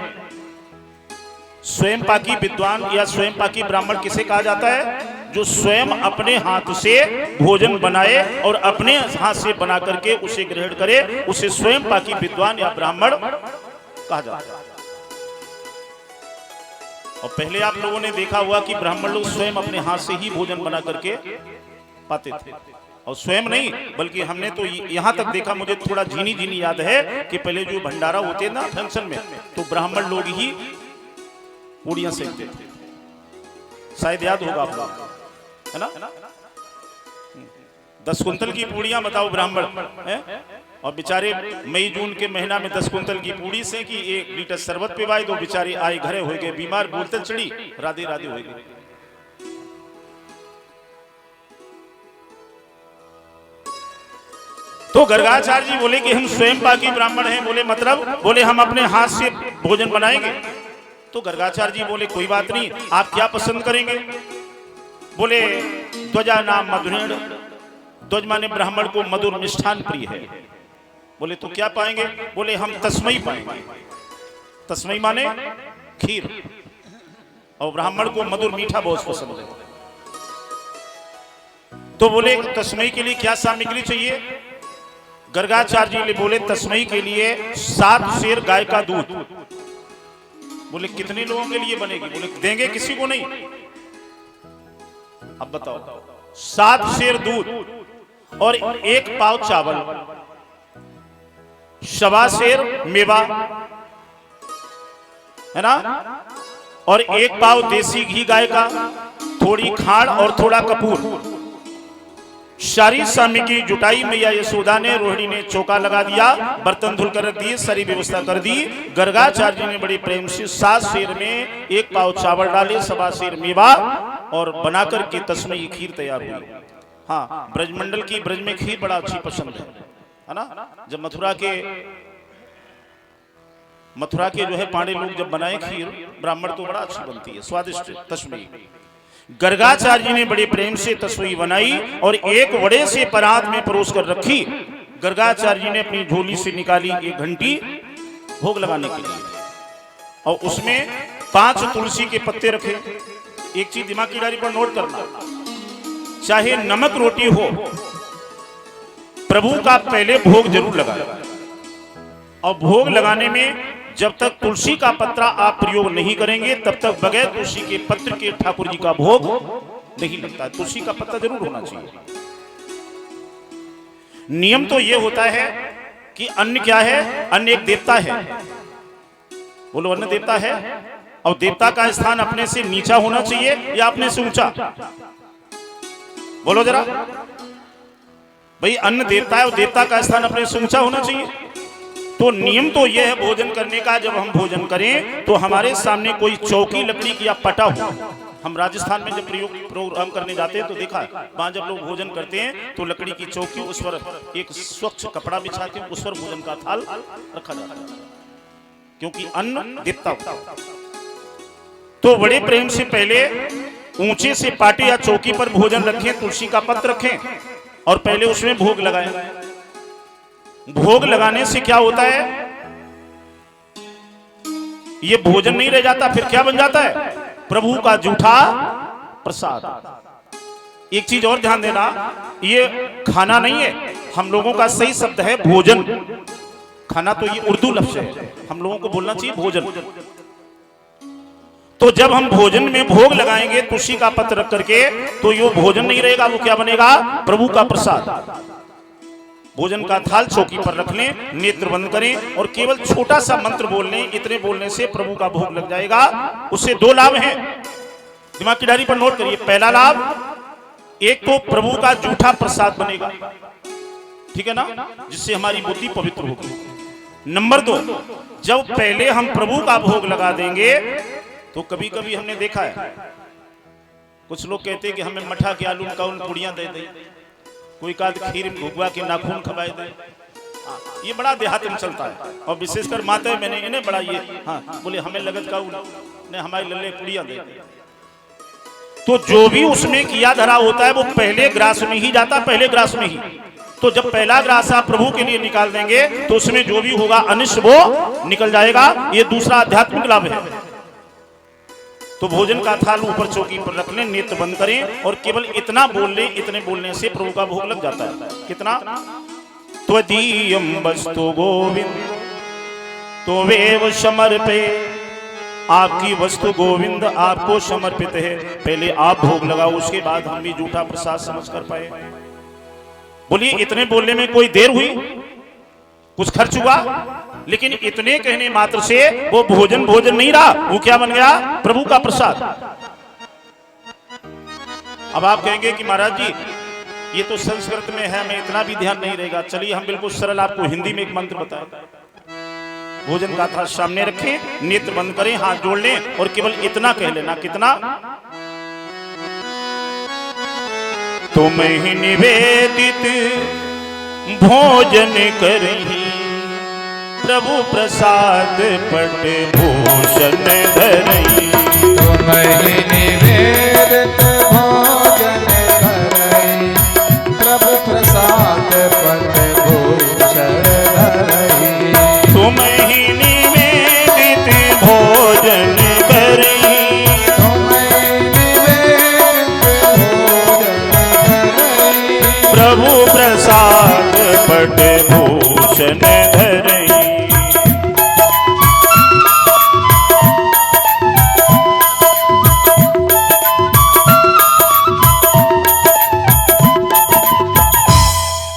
स्वयं पाकी विद्वान या स्वयं पाकी ब्राह्मण किसे कहा जाता है? जो स्वयं अपने हाथ से भोजन बनाए और अपने हाथ से बना करके उसे ग्रहण करे, उसे स्वयं पाकी विद्वान या ब्राह्मण कहा जाता है। और पहले आप लोगों ने देखा हुआ कि ब्राह्मण लोग स्वयं अपने हाथ से ही भोजन बना करके पाते थे। और स्वयं नहीं बल्कि हमने तो यहां तक देखा, मुझे थोड़ा झीनी झीनी याद है कि पहले जो भंडारा होते ना फंक्शन में, तो ब्राह्मण लोग ही पूड़ियां सेकते थे। शायद याद होगा आप लोग, है ना? 10 कुंतल की पूड़ियां बताओ ब्राह्मण है? और बेचारे मई जून के महीना में 10 कुंतल की पूड़ी से कि 1 लीटर शरबत पिवाए, तो बेचारे आए घरे हो गए बीमार, बोलते चढ़ी राधे राधे हो गए। तो गर्गाचार्य जी बोले कि हम स्वयं पाकी ब्राह्मण हैं। बोले मतलब? बोले हम अपने हाथ से भोजन बनाएंगे। तो गर्गाचार्य जी बोले कोई बात नहीं, आप क्या पसंद करेंगे? बोले ध्वजा नाम मधुरेण, ध्वज माने ब्राह्मण को मधुर मिष्ठान प्रिय है। बोले तो क्या पाएंगे? बोले हम तस्मई पाएंगे। तस्मई माने खीर, और ब्राह्मण को मधुर मीठा बहुत पसंद है। तो बोले तस्मई के लिए क्या सामग्री चाहिए? गर्गाचार्य जी बोले तस्मई के लिए 7 सेर गाय का दूध। बोले कितने लोगों के लिए बनेगी? बोले देंगे किसी को नहीं। अब बताओ, 7 सेर दूध और 1 पाव चावल, 1.25 सेर मेवा, है ना, और 1 पाव देसी घी गाय का, थोड़ी खांड और थोड़ा कपूर। सारी सामग्री जुटाई। मैया यशोदा ने, रोहिणी ने चौका लगा दिया, बर्तन धुल कर रख दिए, सारी व्यवस्था कर दी। गर्गाचार्य जी ने बड़ी प्रेम से 7 सेर में 1 पाव चावल डाले, 1.25 सेर मेवा, और बनाकर के तस्मई खीर तैयार हुई। हाँ, ब्रजमंडल की, ब्रज में खीर बड़ा अच्छी पसंद है ना? जब मथुरा के जो है पांडे लोग जब बनाए खीर ब्राह्मण, तो बड़ा अच्छी बनती है, स्वादिष्ट तस्मई। गर्गाचार्य जी ने बड़े प्रेम से तस्मई बनाई और एक वड़े से परात में परोस कर रखी। गर्गाचार्य जी ने अपनी झोली से निकाली 1 घंटी भोग लगाने के लिए, और उसमें 5 तुलसी के पत्ते रखे। एक चीज दिमाग की डायरी पर नोट करना, चाहे नमक रोटी हो, प्रभु का पहले भोग जरूर लगाए। और भोग लगाने में जब तक तुलसी का पत्रा आप प्रयोग नहीं करेंगे, तब तक बगैर तुलसी के पत्र के ठाकुर जी का भोग नहीं लगता। तुलसी का पत्ता जरूर होना चाहिए। नियम तो यह होता है कि अन्न क्या है? अन्न एक देवता है। बोलो, अन्न देवता है, और देवता का स्थान अपने से नीचा होना चाहिए या अपने से ऊंचा? बोलो जरा भाई, अन्न देवता है और देवता का स्थान अपने से ऊंचा होना चाहिए। तो नियम तो यह है भोजन करने का, जब हम भोजन करें तो हमारे सामने कोई चौकी लकड़ी की या पटा हो। हम राजस्थान में जब प्रोग्राम करने जाते हैं तो देखा है, वहां जब लोग भोजन करते हैं तो लकड़ी की चौकी, उस पर एक स्वच्छ कपड़ा बिछाते हैं, उस पर भोजन का थाल रखा जाता है, क्योंकि अन्न देवता होता है। तो बड़े प्रेम से पहले ऊंचे से पाटे या चौकी पर भोजन रखें, तुलसी का पत्र रखें, और पहले उसमें भोग लगाएं। भोग लगाने से क्या होता है? ये भोजन नहीं रह जाता, फिर क्या बन जाता है? प्रभु का जूठा प्रसाद। एक चीज और ध्यान देना, ये खाना नहीं है, हम लोगों का सही शब्द है भोजन। खाना तो ये उर्दू लफ्ज है, हम लोगों को बोलना चाहिए भोजन। तो जब हम भोजन में भोग लगाएंगे तुलसी का पत्र रख करके, तो ये भोजन नहीं रहेगा, वो क्या बनेगा? प्रभु का प्रसाद। भोजन का थाल चौकी पर रख लें, नेत्र बंद करें और केवल छोटा सा मंत्र बोल लें। इतने बोलने से प्रभु का भोग लग जाएगा। उससे 2 लाभ हैं, दिमाग की डायरी पर नोट करिए। पहला लाभ, एक तो प्रभु का जूठा प्रसाद बनेगा, ठीक है ना, जिससे हमारी बुद्धि पवित्र होगी। नंबर 2, जब पहले हम प्रभु का भोग लगा देंगे तो कभी कभी हमने देखा है, कुछ लोग कहते हैं कि हमें मठा के आलू का उन पुड़ियां दे दे, कोई का खीर भुगवा के नाखून खवाए दे, ये बड़ा देहात में चलता है और विशेषकर माता मैंने इन्हें बड़ा ये हाँ बोले हमें लगत का ने हमारी लल्ले पुड़िया दे। तो जो भी उसमें किया धरा होता है वो पहले ग्रास में ही जाता, पहले ग्रास में ही। तो जब पहला ग्रास आप प्रभु के लिए निकाल देंगे तो उसमें जो भी होगा अनिष्ट वो निकल जाएगा। ये दूसरा आध्यात्मिक लाभ है। तो भोजन का थाल ऊपर चौकी पर रख लें, नेत्र बंद करें और केवल इतना बोल लें, इतने बोलने से प्रभु का भोग लग जाता है। कितना? त्वदीयं वस्तु गोविंद त्वमेव समर्पे, आपकी वस्तु गोविंद आपको समर्पित है। पहले आप भोग लगाओ, उसके बाद हम भी जूठा प्रसाद समझ कर पाए। बोलिए इतने बोलने में कोई देर हुई, कुछ खर्च हुआ, लेकिन इतने कहने मात्र से वो भोजन भोजन नहीं रहा, वो क्या बन गया? प्रभु का प्रसाद। अब आप कहेंगे कि महाराज जी ये तो संस्कृत में है, हमें इतना भी ध्यान नहीं रहेगा। चलिए हम बिल्कुल सरल आपको हिंदी में एक मंत्र बताएं। भोजन का थाल सामने रखें, नेत्र बंद करें, हाथ जोड़ लें और केवल इतना कह लेना। कितना? तुम्हें निवेदित भोजन करही, प्रभु प्रसाद पट भूषण धरई। तुम्हें निवेदित भोजन करई, प्रभु प्रसाद पट भूषण धरई। तुम्हें निवेदित भोजन करई, तुम्हें निवेदित भोजन करई, प्रभु प्रसाद पट भूषण धरई।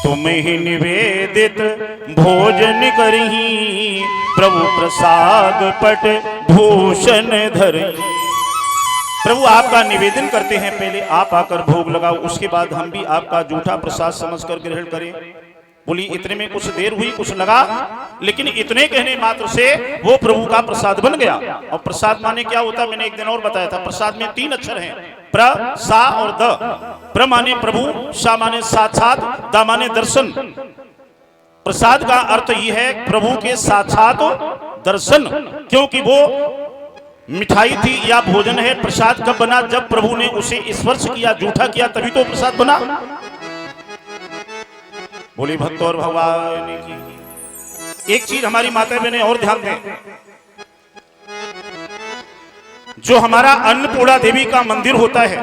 तुम्हें निवेदित भोजन करही, प्रभु प्रसाद पट भूषण धरई। प्रभु आपका निवेदन करते हैं, पहले आप आकर भोग लगाओ, उसके बाद हम भी आपका जूठा प्रसाद समझकर ग्रहण करें। बोली इतने में कुछ देर हुई, कुछ लगा, लेकिन इतने कहने मात्र से वो प्रभु का प्रसाद बन गया। और प्रसाद माने क्या होता है, मैंने एक दिन और बताया था। प्रसाद में 3 अक्षर हैं, प्र, सा और द। प्र माने प्रभु, सा माने साक्षात, द माने दर्शन। प्रसाद का अर्थ यह है प्रभु के साक्षात दर्शन, क्योंकि वो मिठाई थी या भोजन है। प्रसाद कब बना? जब प्रभु ने उसे स्पर्श किया, जूठा किया, तभी तो प्रसाद बना। बोली भक्त और भगवान की। एक चीज हमारी माता बहनें और ध्यान दें, जो हमारा अन्नपूर्णा देवी का मंदिर होता है,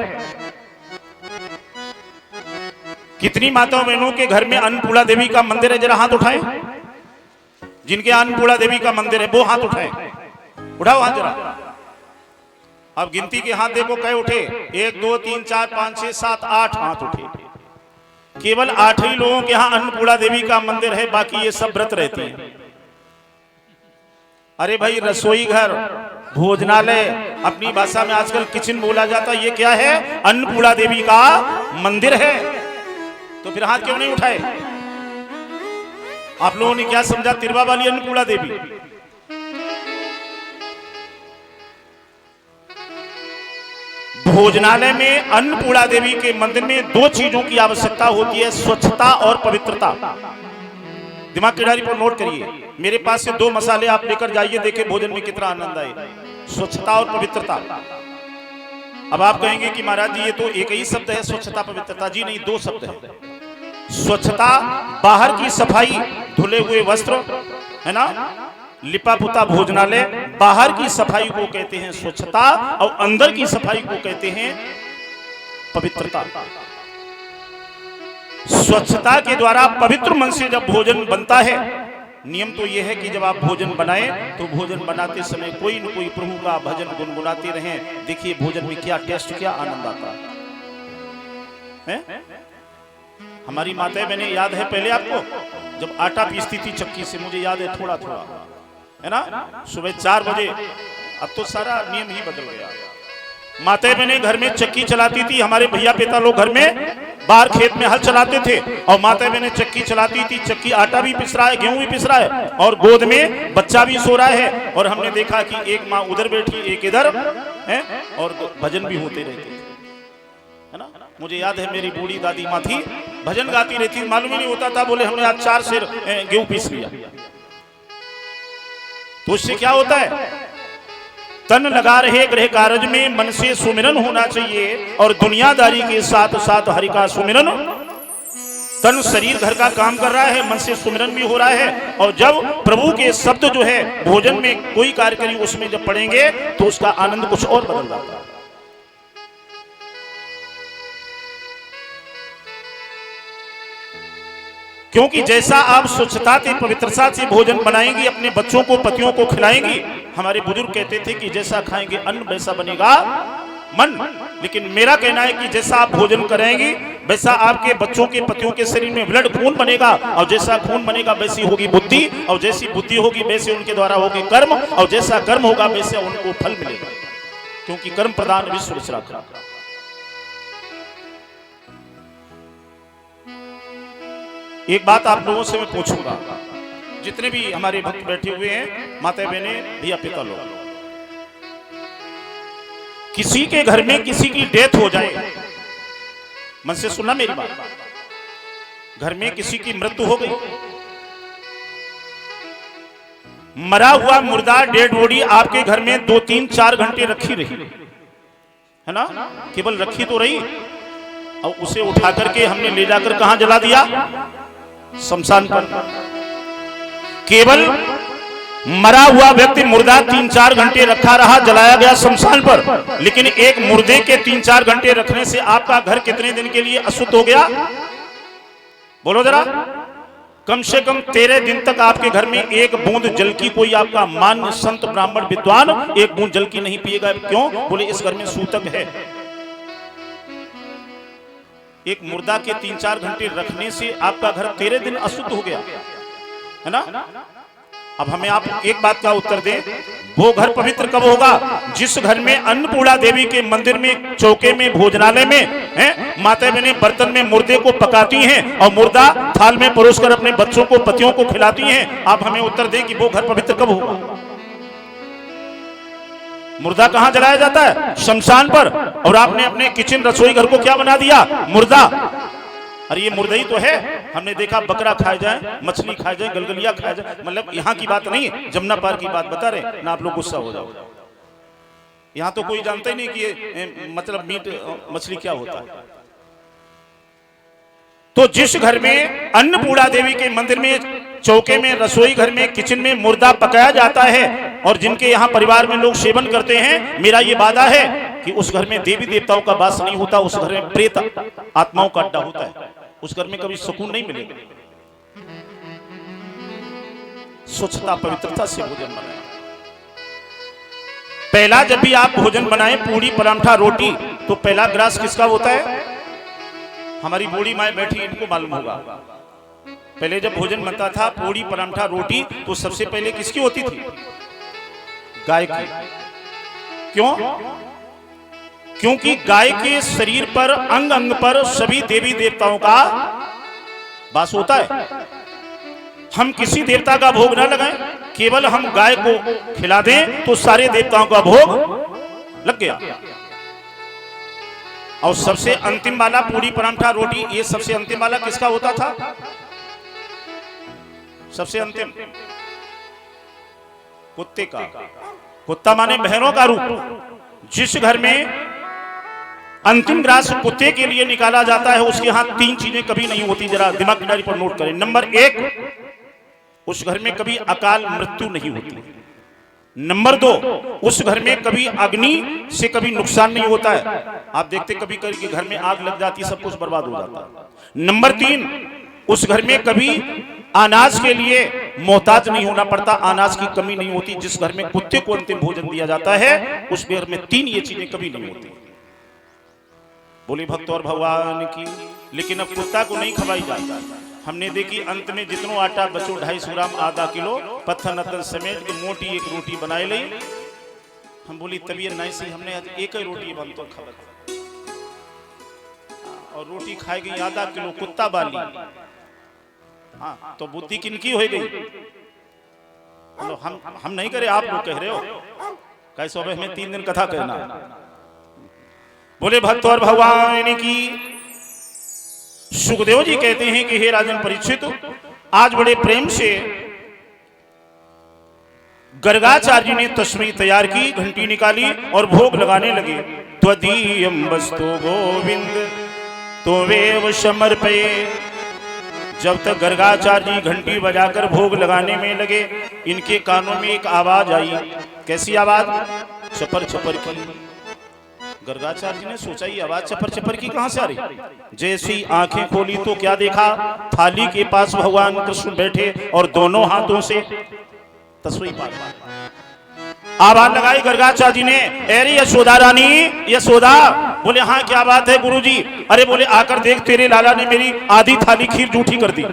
कितनी माताओं बहनों के घर में अन्नपूर्णा देवी का मंदिर है? जरा हाथ उठाएं। जिनके अन्नपूर्णा देवी का मंदिर है वो हाथ उठाएं। उठाओ हाथ जरा। अब गिनती के हाथ देखो कै उठे? 1 2 3 4 5 6 7 8 हाथ उठे। केवल 8 ही लोगों के यहाँ अन्नपूर्णा देवी का मंदिर है, बाकी ये सब व्रत रहती हैं। अरे भाई रसोई घर, भोजनालय, अपनी भाषा में आजकल किचन बोला जाता, ये क्या है? अन्नपूर्णा देवी का मंदिर है। तो फिर हाथ क्यों नहीं उठाए? आप लोगों ने क्या समझा तिरवा वाली अन्नपूर्णा देवी? भोजनालय में अन्नपूर्णा देवी के मंदिर में 2 चीजों की आवश्यकता होती है, स्वच्छता और पवित्रता। दिमाग की डायरी पर नोट करिए। मेरे पास से 2 मसाले आप लेकर जाइए, देखिए भोजन में कितना आनंद आए। स्वच्छता और पवित्रता। अब आप कहेंगे कि महाराज जी ये तो एक ही शब्द है, स्वच्छता पवित्रता। जी नहीं, 2 शब्द है। स्वच्छता बाहर की सफाई, धुले हुए वस्त्र है ना, लिपा पुता भोजनालय, बाहर की सफाई को कहते हैं स्वच्छता, और अंदर की सफाई को कहते हैं पवित्रता। स्वच्छता के द्वारा पवित्र मन से जब भोजन बनता है, नियम तो यह है कि जब आप भोजन बनाएं तो भोजन बनाते समय कोई न कोई प्रभु का भजन गुनगुनाते रहें। देखिए भोजन में क्या टेस्ट, क्या आनंद आता है। हमारी माताएं बहनें याद है पहले आपको, जब आटा पीसती थी चक्की से, मुझे याद है थोड़ा थोड़ा, है ना, सुबह 4 बजे। अब तो सारा नियम ही बदल गया। माताएं बहनें घर में चक्की चलाती थी, हमारे भैया पिता लोग घर में बाहर खेत में हल चलाते थे, और माताएं बहनें चक्की चलाती थी। चक्की आटा भी पिस रहा है, गेहूं भी पिस रहा है, और गोद में बच्चा भी सो रहा है। और हमने देखा कि एक माँ उधर बैठी, एक इधर है, और भजन भी होते रहते थे, है ना। मुझे याद है मेरी बूढ़ी दादी माँ थी, भजन गाती रहती, मालूम ही नहीं होता था। बोले हमने आज 4 सेर गेहूं पीस लिया। तो उससे क्या होता है? तन लगा रहे गृह कार्य में, मन से सुमिरन होना चाहिए और दुनियादारी के साथ साथ हरि का सुमिरन। तन शरीर घर का काम कर रहा है, मन से सुमिरन भी हो रहा है। और जब प्रभु के शब्द जो है भोजन में कोई कार्य करी उसमें जब पढ़ेंगे तो उसका आनंद कुछ और बदल जाता है। क्योंकि जैसा आप स्वच्छता से पवित्रता से भोजन बनाएंगी, अपने बच्चों को पतियों को खिलाएंगी। हमारे बुजुर्ग कहते थे कि जैसा खाएंगे अन्न वैसा बनेगा मन। लेकिन मेरा कहना है कि जैसा आप भोजन करेंगी वैसा आपके बच्चों के पतियों के शरीर में ब्लड खून बनेगा, और जैसा खून बनेगा वैसी होगी बुद्धि, और जैसी बुद्धि होगी वैसे उनके द्वारा होगी कर्म, और जैसा कर्म होगा वैसे उनको फल मिलेगा। क्योंकि कर्म प्रदान विश्व रक्षा। एक बात आप लोगों से मैं पूछूंगा, जितने भी हमारे भक्त बैठे हुए हैं, माता बहने भैया पिता लोग, किसी के घर में किसी की डेथ हो जाए, मन से सुनना मेरी बात, घर में किसी की मृत्यु हो गई, मरा हुआ मुर्दा डेड बॉडी आपके घर में 2, 3, 4 घंटे रखी रही है ना, केवल रखी तो रही, और उसे उठा करके हमने ले जाकर कहां जला दिया? शमशान पर। केवल मरा हुआ व्यक्ति मुर्दा 3-4 घंटे रखा रहा, जलाया गया शमशान पर। लेकिन एक मुर्दे के 3-4 घंटे रखने से आपका घर कितने दिन के लिए अशुद्ध हो गया? बोलो जरा। कम से कम 13 दिन तक आपके घर में एक बूंद जल की, कोई आपका मान्य संत ब्राह्मण विद्वान एक बूंद जल की नहीं पिएगा। क्यों? बोले इस घर में सूतक है। एक मुर्दा के 3-4 घंटे रखने से आपका घर 13 दिन अशुद्ध हो गया है ना। अब हमें आप एक बात का उत्तर दें, वो घर पवित्र कब होगा? जिस घर में अन्नपूर्णा देवी के मंदिर में, चौके में, भोजनालय में हैं, माता बहने बर्तन में मुर्दे को पकाती हैं और मुर्दा थाल में परोसकर अपने बच्चों को, पतियों को खिलाती हैं। आप हमें उत्तर दें कि वो घर पवित्र कब होगा? मुर्दा कहां जलाया जाता है? शमशान पर। और आपने अपने किचन रसोई घर को क्या बना दिया? मुर्दा। अरे ये मुर्दा ही तो है। हमने देखा बकरा खाया जाए, मछली खाया जाए, गलगलिया खाया जाए। मतलब यहाँ की बात नहीं है, जमुना पार की बात बता रहे ना, आप लोग गुस्सा हो जाओ। यहाँ तो कोई जानता ही नहीं कि ये मतलब मीट मछली क्या होता है। तो जिस घर में अन्नपूर्णा देवी के मंदिर में, चौके में, रसोई घर में, किचन में मुर्दा पकाया जाता है और जिनके यहाँ परिवार में लोग सेवन करते हैं, मेरा ये वादा है कि उस घर में देवी देवताओं का वास नहीं होता, उस घर में प्रेत आत्माओं का अड्डा होता है। उस घर में कभी सुकून नहीं मिलेगा। स्वच्छता पवित्रता से भोजन बनाएं। पहला जब भी आप भोजन बनाएं, पूड़ी परांठा रोटी, तो पहला ग्रास किसका होता है? हमारी बूढ़ी माए बैठी, इनको मालूम होगा। पहले जब भोजन बनता था, पूड़ी परांठा रोटी, तो सबसे पहले किसकी होती थी? गाय की। क्यों? क्योंकि गाय के शरीर पर, अंग अंग पर सभी देवी देवताओं का वास होता है। हम किसी देवता का भोग ना लगाएं, केवल हम गाय को खिला दें तो सारे देवताओं का भोग लग गया। और सबसे अंतिम वाला पूड़ी परांठा रोटी, ये सबसे अंतिम वाला किसका होता था? सबसे अंतिम कुत्ते का। कुत्ता माने बहनों का रूप। जिस घर में अंतिम ग्रास कुत्ते के लिए निकाला जाता है, उसके यहां 3 चीजें कभी नहीं होती। जरा दिमाग की नारी पर नोट करें। नंबर 1, उस घर में कभी अकाल मृत्यु नहीं होती। नंबर 2, उस घर में कभी अग्नि से कभी नुकसान नहीं होता है। आप देखते कभी कभी घर में आग लग जाती, सब कुछ बर्बाद हो जाता है। नंबर 3, उस घर में कभी अनाज के लिए मोहताज नहीं होना पड़ता, अनाज की कमी नहीं होती। जिस घर में कुत्ते को अंतिम भोजन दिया जाता है, उस घर में 3 ये चीजें कभी नहीं होती। बोली भक्त और भगवान की। लेकिन अब कुत्ता को नहीं खवाई जाती। हमने देखी अंत में जितनो आटा बचो 250 ग्राम, आधा किलो पत्थर नतन समेट के मोटी एक रोटी बनाए ली। हम बोली तबीयत नहीं सी, हमने आज एक ही रोटी बन तो खा, और रोटी खाएगी आधा किलो, कुत्ता बाली। हाँ, तो बुद्धि किनकी हो गई? हम नहीं करे, आप लोग कह रहे हो। कैसे हमें 3 दिन कथा कहना। बोले भक्त और भगवान की। सुखदेव जी कहते हैं कि हे राजन परीक्षित, आज बड़े प्रेम से गर्गाचार्य जी ने तस्मै तैयार की, घंटी निकाली और भोग लगाने लगे। त्वदीयं वस्तु गोविंद त्वमेव समर्पये। जब तक गर्गाचार्य जी घंटी बजाकर भोग लगाने में लगे, इनके कानों में एक आवाज आई। कैसी आवाज? चपर चपर की। गर्गाचार्य जी ने सोचा ये आवाज चपर चपर की कहां से आ रही। जैसी आंखें खोली तो क्या देखा, थाली के पास भगवान कृष्ण बैठे और दोनों हाथों से तस्मै पाठ। आवाज लगाई गर्गाचार्य जी ने, अरे यशोदा रानी, यशोदा। बोले हाँ क्या बात है गुरुजी? अरे बोले आकर देख, तेरे लाला ने मेरी आधी थाली खीर जूठी कर दी।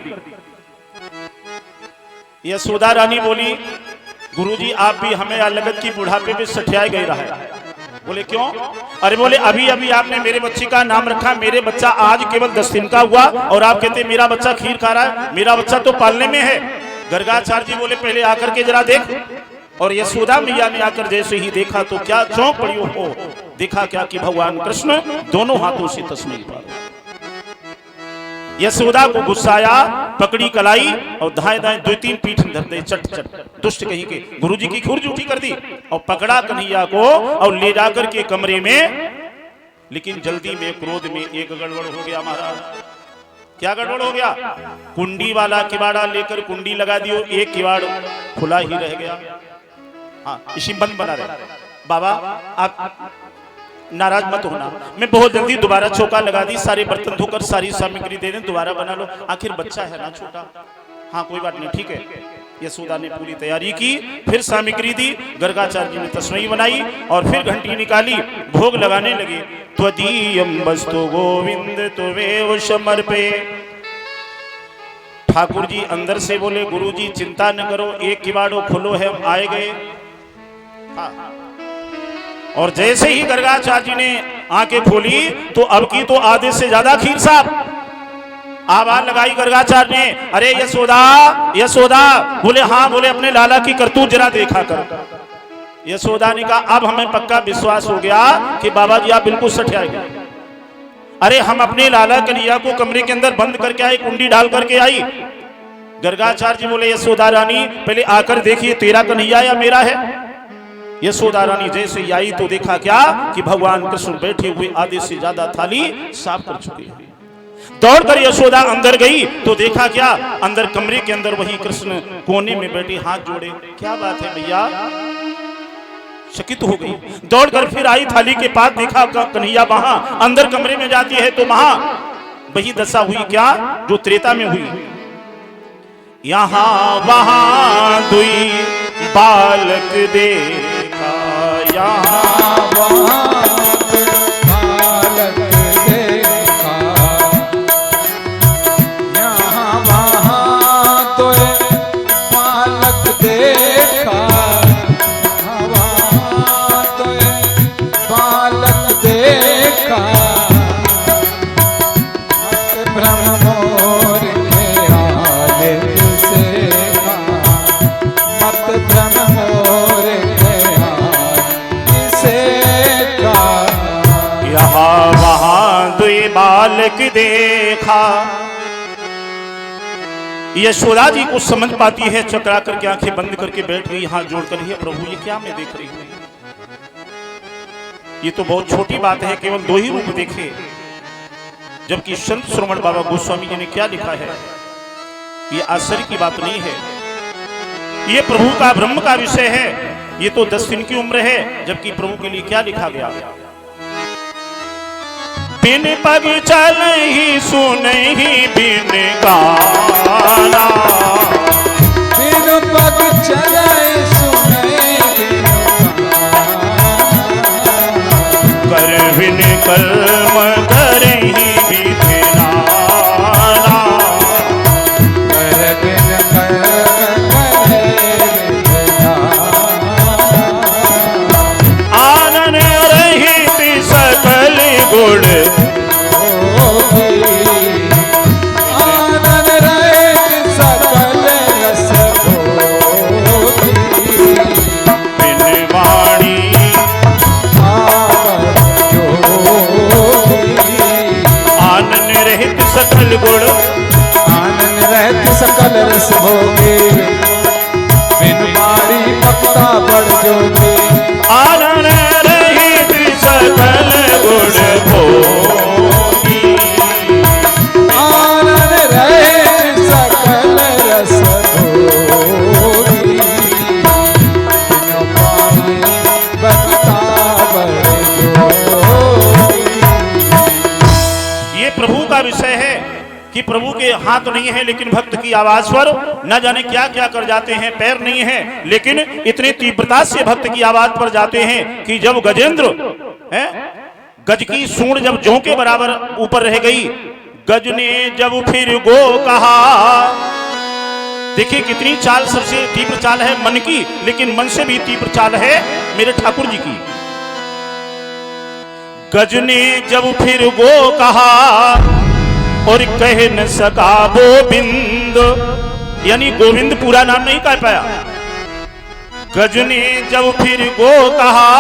यशोदा रानी बोली, गुरुजी आप भी हमें लगत की बुढ़ापे में सठियाए गए रहा। बोले क्यों? अरे बोले अभी अभी आपने मेरे बच्चे का नाम रखा, मेरे बच्चा आज केवल 10 दिन का हुआ और आप कहते मेरा बच्चा खीर खा रहा है, मेरा बच्चा तो पालने में है। गर्गाचार्य जी बोले पहले आकर के जरा देख। और यशोदा मैया ने आकर जैसे ही देखा तो क्या चौंक पड़ी हो। देखा क्या कि भगवान कृष्ण दोनों हाथों से तस्मै पाठ। यशोदा को गुस्सा आया, पकड़ी कलाई और दाएं दाएं 2-3 पीठ धर दे, चट चट। दुष्ट कहीं के गुरुजी की खीर जूठी कर दी और पकड़ा कन्हैया को और ले जाकर के कमरे में। लेकिन जल्दी में क्रोध में एक गड़बड़ हो गया महाराज। क्या गड़बड़ हो गया? कुंडी वाला किवाड़ा लेकर कुंडी लगा दियो, एक किवाड़ खुला ही रह गया। हाँ इसी बंद बना रहे। बाबा आप नाराज मत होना, मैं बहुत जल्दी दोबारा चौका लगा दी, सारे बर्तन धोकर सारी सामग्री दे दें, दोबारा बना लो, आखिर बच्चा है ना छोटा। हाँ कोई बात नहीं, ठीक है। यशोदा ने पूरी तैयारी की, फिर सामग्री दी, गर्गाचार्य जी ने तस्मै बनाई और फिर घंटी निकाली, भोग लगाने लगे। त्वदीयं वस्तु गोविंद त्वमेव समर्पये। ठाकुर जी अंदर से बोले, गुरुजी चिंता न करो, एक किवाड़ो खुलो है, हम आए गए। हाँ। और जैसे ही गर्गाचार्य जी ने आंखें खोली तो अब की तो आधे से ज्यादा खीर साहब। आवाज लगाई गर्गाचार्य ने, अरे यशोदा यशोदा। बोले हाँ। बोले अपने लाला की करतूत जरा देखा कर। यशोदा ने कहा अब हमें पक्का विश्वास हो गया कि बाबा जी आप बिल्कुल सठियाए। अरे हम अपने लाला कन्हैया को कमरे के अंदर बंद करके आई, कुंडी डाल करके आई। गर्गाचार्य जी बोले यशोदा रानी पहले आकर देखिए तेरा कन्हैया या मेरा है। यशोदा रानी जैसे ही आई तो देखा क्या कि भगवान कृष्ण बैठे हुए आधे से ज्यादा थाली साफ कर चुके हैं। दौड़कर यशोदा अंदर गई तो देखा क्या, अंदर कमरे के अंदर वही कृष्ण कोने में बैठे हाथ जोड़े। क्या बात है भैया, चकित हो गई। दौड़कर फिर आई, थाली के पास देखा कन्हैया वहां अंदर कमरे में जाती है तो वहां वही दशा हुई क्या जो त्रेता में हुई। यहाँ वहां दुई बालक देखा, यहाँ बालक देखा, यहाँ वहाँ तो बालक देखा, वहाँ तो बालक देखा। मत भ्रम मोर ख्याल से का, मत भ्रम मोर वहां दुई बालक देखा। यशोदा जी को समझ पाती है, चकरा करके आंखें बंद करके बैठ गई, हाथ जोड़कर, हे प्रभु ये क्या मैं देख रही हूं? ये तो बहुत छोटी बात है, केवल 2 ही रूप देखे। जबकि संत श्रवण बाबा गोस्वामी जी ने क्या लिखा है, ये आश्चर्य की बात नहीं है, ये प्रभु का ब्रह्म का विषय है। ये तो 10 दिन की उम्र है, जबकि प्रभु के लिए क्या लिखा गया। बिन पग चल ही सुन ही बिन गाना, बिन पग चले सुने बिन गाना, कर बिन कर्म करे ही विधिना, कर बिन कर्म करे विधिना, आनन रहित सकल गुण, आनंद रहित सकल रस भोगी, बिन वाणी आवत जोगी, आनन रहित सकल बड़ ज्योति आनंद रहित सकल गुण भोगी आनंद रहित सकल रस भोगी बिनु पानी बता बड़ ज्योति। ये प्रभु का विषय है कि प्रभु के हाथ नहीं है लेकिन भक्त की आवाज पर न जाने क्या क्या कर जाते हैं, पैर नहीं है लेकिन इतनी तीव्रता से भक्त की आवाज पर जाते हैं कि जब गजेंद्र गज की सूंड जब जौ के बराबर ऊपर रह गई, गज ने जब फिर गो कहा। देखिए कितनी चाल सबसे तीव्र चाल है मन की, लेकिन मन से भी तीव्र चाल है मेरे ठाकुर जी की। गज ने जब फिर गो कहा और कह न सका गोविंद, यानी गोविंद पूरा नाम नहीं कह पाया। गज ने जब फिर गो कहा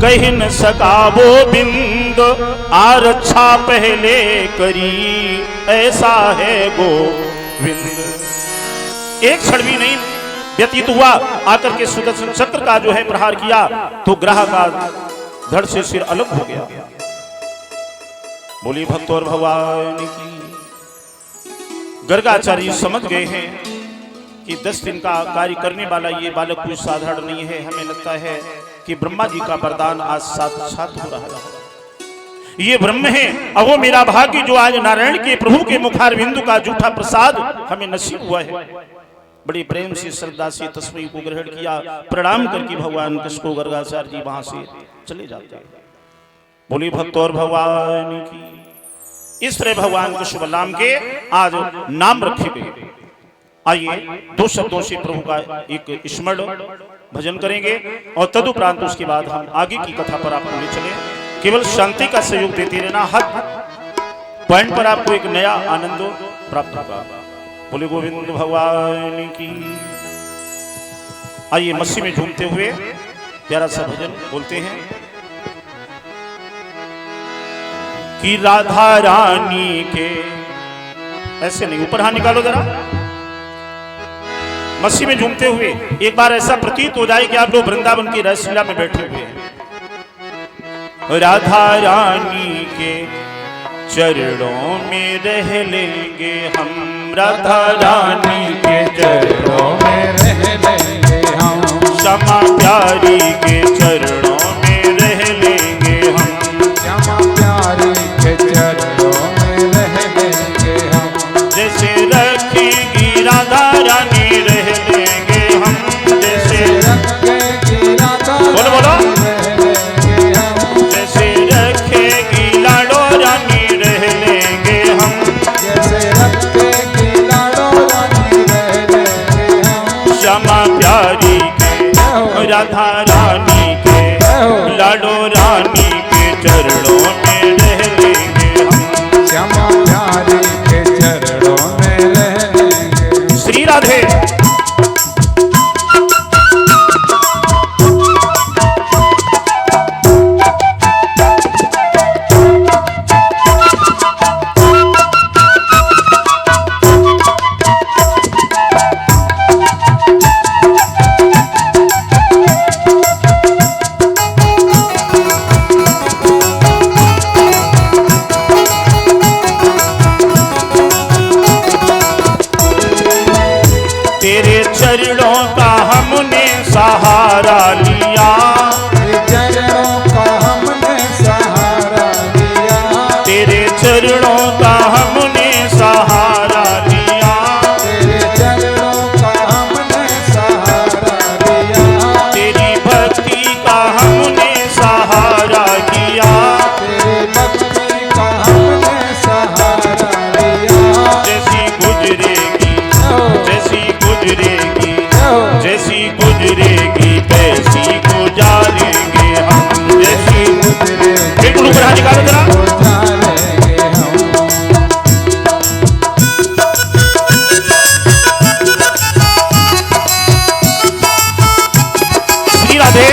कह न सका गोविंद, आरक्षा पहले करी ऐसा है गोविंद। एक क्षण भी नहीं व्यतीत हुआ, आकर के सुदर्शन चक्र का जो है प्रहार किया तो ग्रह का धड़ से सिर अलग हो गया। बोली भक्त और भगवान की। गर्गाचार्य समझ गए हैं कि 10 दिन का कार्य करने वाला ये बालक कोई साधारण नहीं है। हमें लगता है कि ब्रह्मा जी का वरदान आज साक्षात हो रहा है। ये ब्रह्म है, अब वो मेरा भाग्य जो आज नारायण के प्रभु के मुखार बिंदु का जूठा प्रसाद हमें नसीब हुआ है। बड़ी प्रेम से श्रद्धा से तस्वीर को ग्रहण किया, प्रणाम करके भगवान किसको गर्गाचार्य जी वहां से चले जाते हैं। बोली भक्त और भगवान की। इस तरह भगवान के शुभ नाम के आज नाम रखे गए। आइए 2 शब्दों से प्रभु का एक स्मरण भजन करेंगे और तदुपरांत उसके बाद हम आगे की कथा पर आपको ले चले। केवल शांति का सहयोग देते रहना, हर पॉइंट पर आपको एक नया आनंद प्राप्त होगा। बोले गोविंद भगवान की। आइए मस्सी में झूमते हुए प्यारा सा भजन बोलते हैं कि राधा रानी के, ऐसे नहीं, ऊपर हाथ निकालो जरा। मस्सी में झूमते हुए एक बार ऐसा प्रतीत हो जाए कि आप लोग वृंदावन की रसलीला में बैठे हुए हैं। राधा रानी के चरणों में रह लेंगे हम, राधा रानी के चरणों में रह लेंगे हम, क्षमा प्यारी के चरणों में रह लेंगे हम, क्षमा प्यारी के चरणों में रह लेंगे हम। जैसे रखेगी राधा रानी रह लेंगे हम, जैसे रखेगी राधा बोलो बोलो, रह लेंगे हम, जैसे रखेगी लाडो रानी रह लेंगे हम, जैसे रखेगी लाडो रानी रह लेंगे हम। क्षमा प्यारी के राधा रानी के लाडो रानी के चरणों में रह लेंगे हम, क्षमा प्यारी के चरणों में रह लेंगे। श्री राधे। तेरे चरणों का हमने सहारा लिया, चरणों का हमने सहारा लिया, तेरे चरणों का हमने सहारा लिया, तेरे चरणों का हमने सहारा लिया, तेरी भक्ति का हमने सहारा किया, तेरी भक्ति का हमने सहारा लिया। जैसी गुजरेगी जैसी गुजरेगी जैसी गुजरेगी तैसी गुजारेंगे हम, जैसी बिल्कुल ऊपर हाथ निकालो जरा। गुजारेंगे हम, श्री राधे।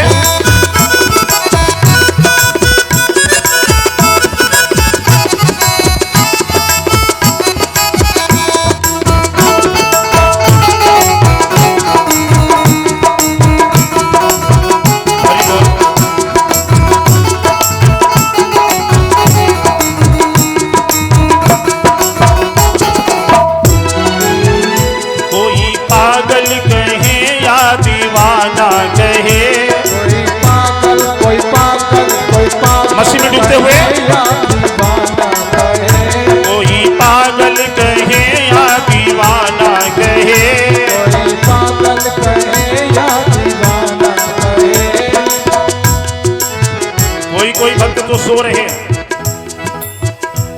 तो सो रहे हैं,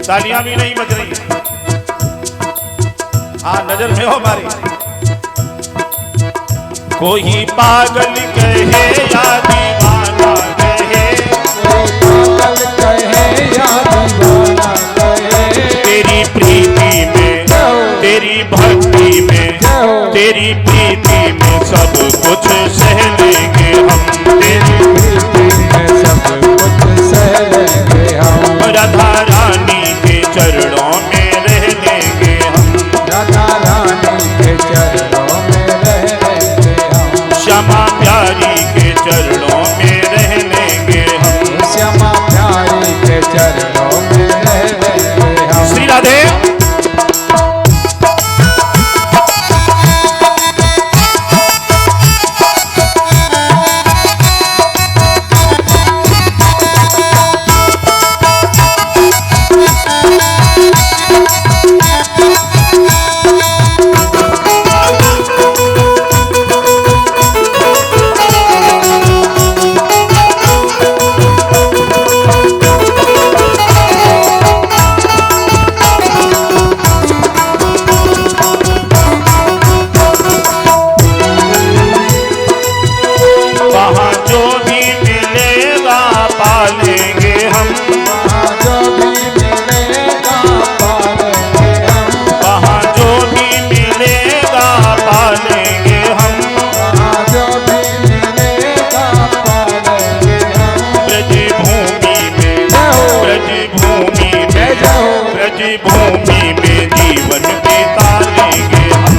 तालियां भी नहीं बज रही हैं। हाँ, नजर में हो हमारे। कोई पागल कहे या दीवाना कहे, पागल कहे या दीवाना कहे, तेरी प्रीति में, तेरी भक्ति में, तेरी प्रीति में सब कुछ सह लेंगे हम, तेरी प्रीति में सब कुछ सह लेंगे हम, राधा रानी के चरणों में रह लेंगे हम, राधा रानी के चरणों में रह लेंगे हम, श्यामा प्यारी के चरणों में रह लेंगे हम, श्यामा प्यारी के चरणों में रह लेंगे हम। श्री राधे। भूमि में जीवन बिता लेंगे हम,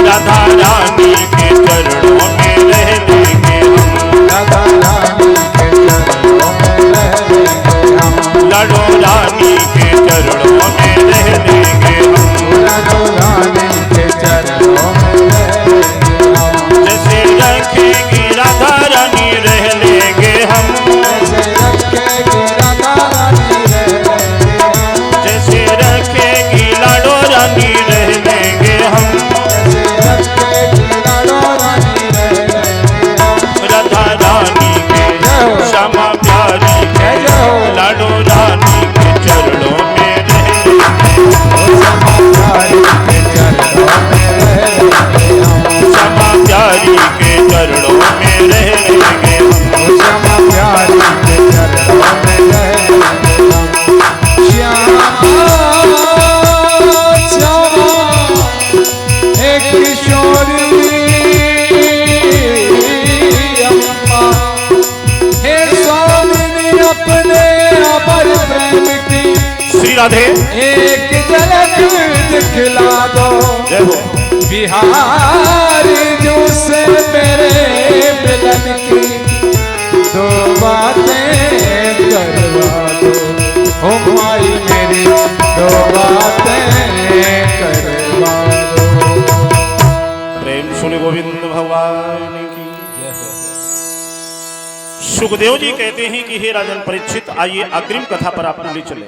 राधा रानी के चरणों में रह लेंगे हम, राधा रानी के चरणों में रह लेंगे हम, लाडो रानी के चरणों में रह लेंगे हम, लाडो रानी के चरणों में रह लेंगे हम, जैसे रखेगी राधा रानी रह लेंगे हम, जैसे रखेगी राधा रानी रह लेंगे हम, जैसे रखेगी लाडो रानी रह लेंगे हम, जैसे रखेगी लाडो रानी रह लेंगे हम, राधा रानी के श्यामा प्यारी के लाडो रानी के चरणों में रह लेंगे, श्यामा प्यारी के चरणों में रह लेंगे हम, श्यामा प्यारी के चरणों में रह लेंगे हम, श्यामा प्यारी के चरणों में रह लेंगे हम, श्यामा एक किशोरी अम्मा, हे स्वामिनी अपने अमर प्रेम की श्री राधे। एक झलक दिखला दो, जय हो। बिहारी जो से मेरे मिलन की दो बातें करवा दो, हो माई मेरी दो बातें करवा दो। प्रेम सुन गोविंद भगवान की। सुखदेव जी कहते हैं कि हे राजन परीक्षित, आइए अग्रिम कथा पर आपको ले चले।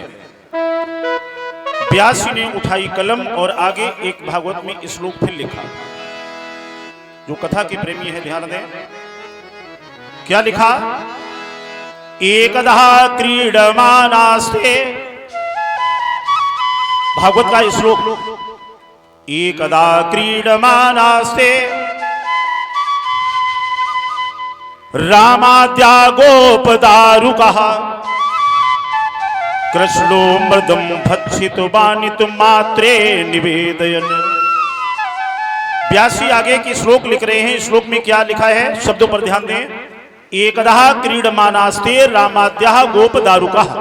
व्यास जी ने उठाई कलम और आगे एक भागवत में श्लोक फिर लिखा। जो कथा के प्रेमी है ध्यान दें, क्या लिखा? एकदा क्रीडमानास्ते, भागवत का श्लोक, एकदा क्रीडमानास्ते रामाद्या गोपदारुकः कृष्णो मृदं भक्षितो बानितु मात्रे निवेदयन्। व्यास जी आगे की श्लोक लिख रहे हैं। श्लोक में क्या लिखा है, शब्दों पर ध्यान दें। एकदा क्रीडमानास्ते रामाद्या गोपदारुकः।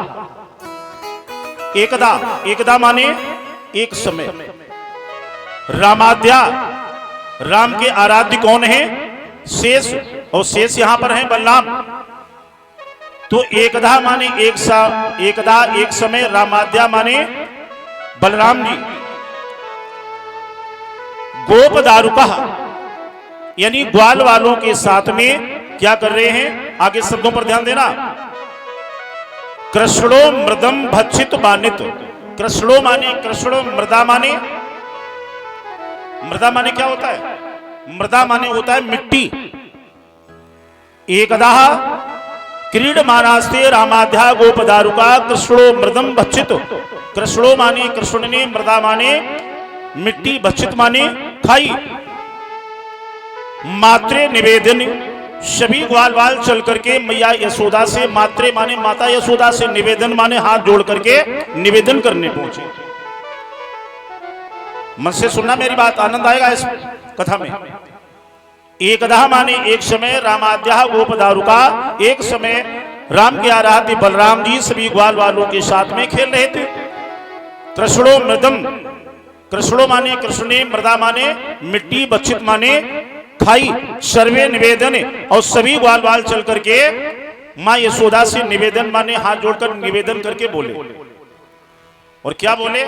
एकदा, एकदा माने एक समय। रामाद्या, राम के आराध्य कौन है? शेष, और शेष यहां पर है बलराम। तो एकदा माने एकदा एक समय, रामाद्या माने बलराम जी। गोपदारुका यानी ग्वाल वालों के साथ में क्या कर रहे हैं? आगे शब्दों पर ध्यान देना। कृष्णो मृदम भक्षित बानित। कृष्णो माने कृष्णो, मृदा माने, मृदा माने क्या होता है? मृदा माने होता है मिट्टी। एकदा क्रीडमानास्ते रामाध्या गोपदारुका कृष्णो मृदम भक्षित। कृष्णो माने कृष्ण ने, मृदा माने मिट्टी, भक्षित माने खाई। मात्रे निवेदन, सभी ग्वाल बाल चल करके मैया यशोदा से, मात्रे माने माता यशोदा से, निवेदन माने हाथ जोड़ करके निवेदन करने पहुंचे। मन से सुनना मेरी बात, आनंद आएगा इस कथा में। एकदा माने एक समय, रामाद्या गोपदारुका, एक समय राम की आराध्य बलराम जी सभी ग्वाल वालों के साथ में खेल रहे थे। कृष्णो मृदम, कृष्णो माने कृष्ण ने, मृदा माने मिट्टी, भक्षित माने खाई। सर्वे निवेदन, और सभी ग्वाल बाल चल करके मां यशोदा से निवेदन माने हाथ जोड़कर निवेदन करके बोले। और क्या बोले?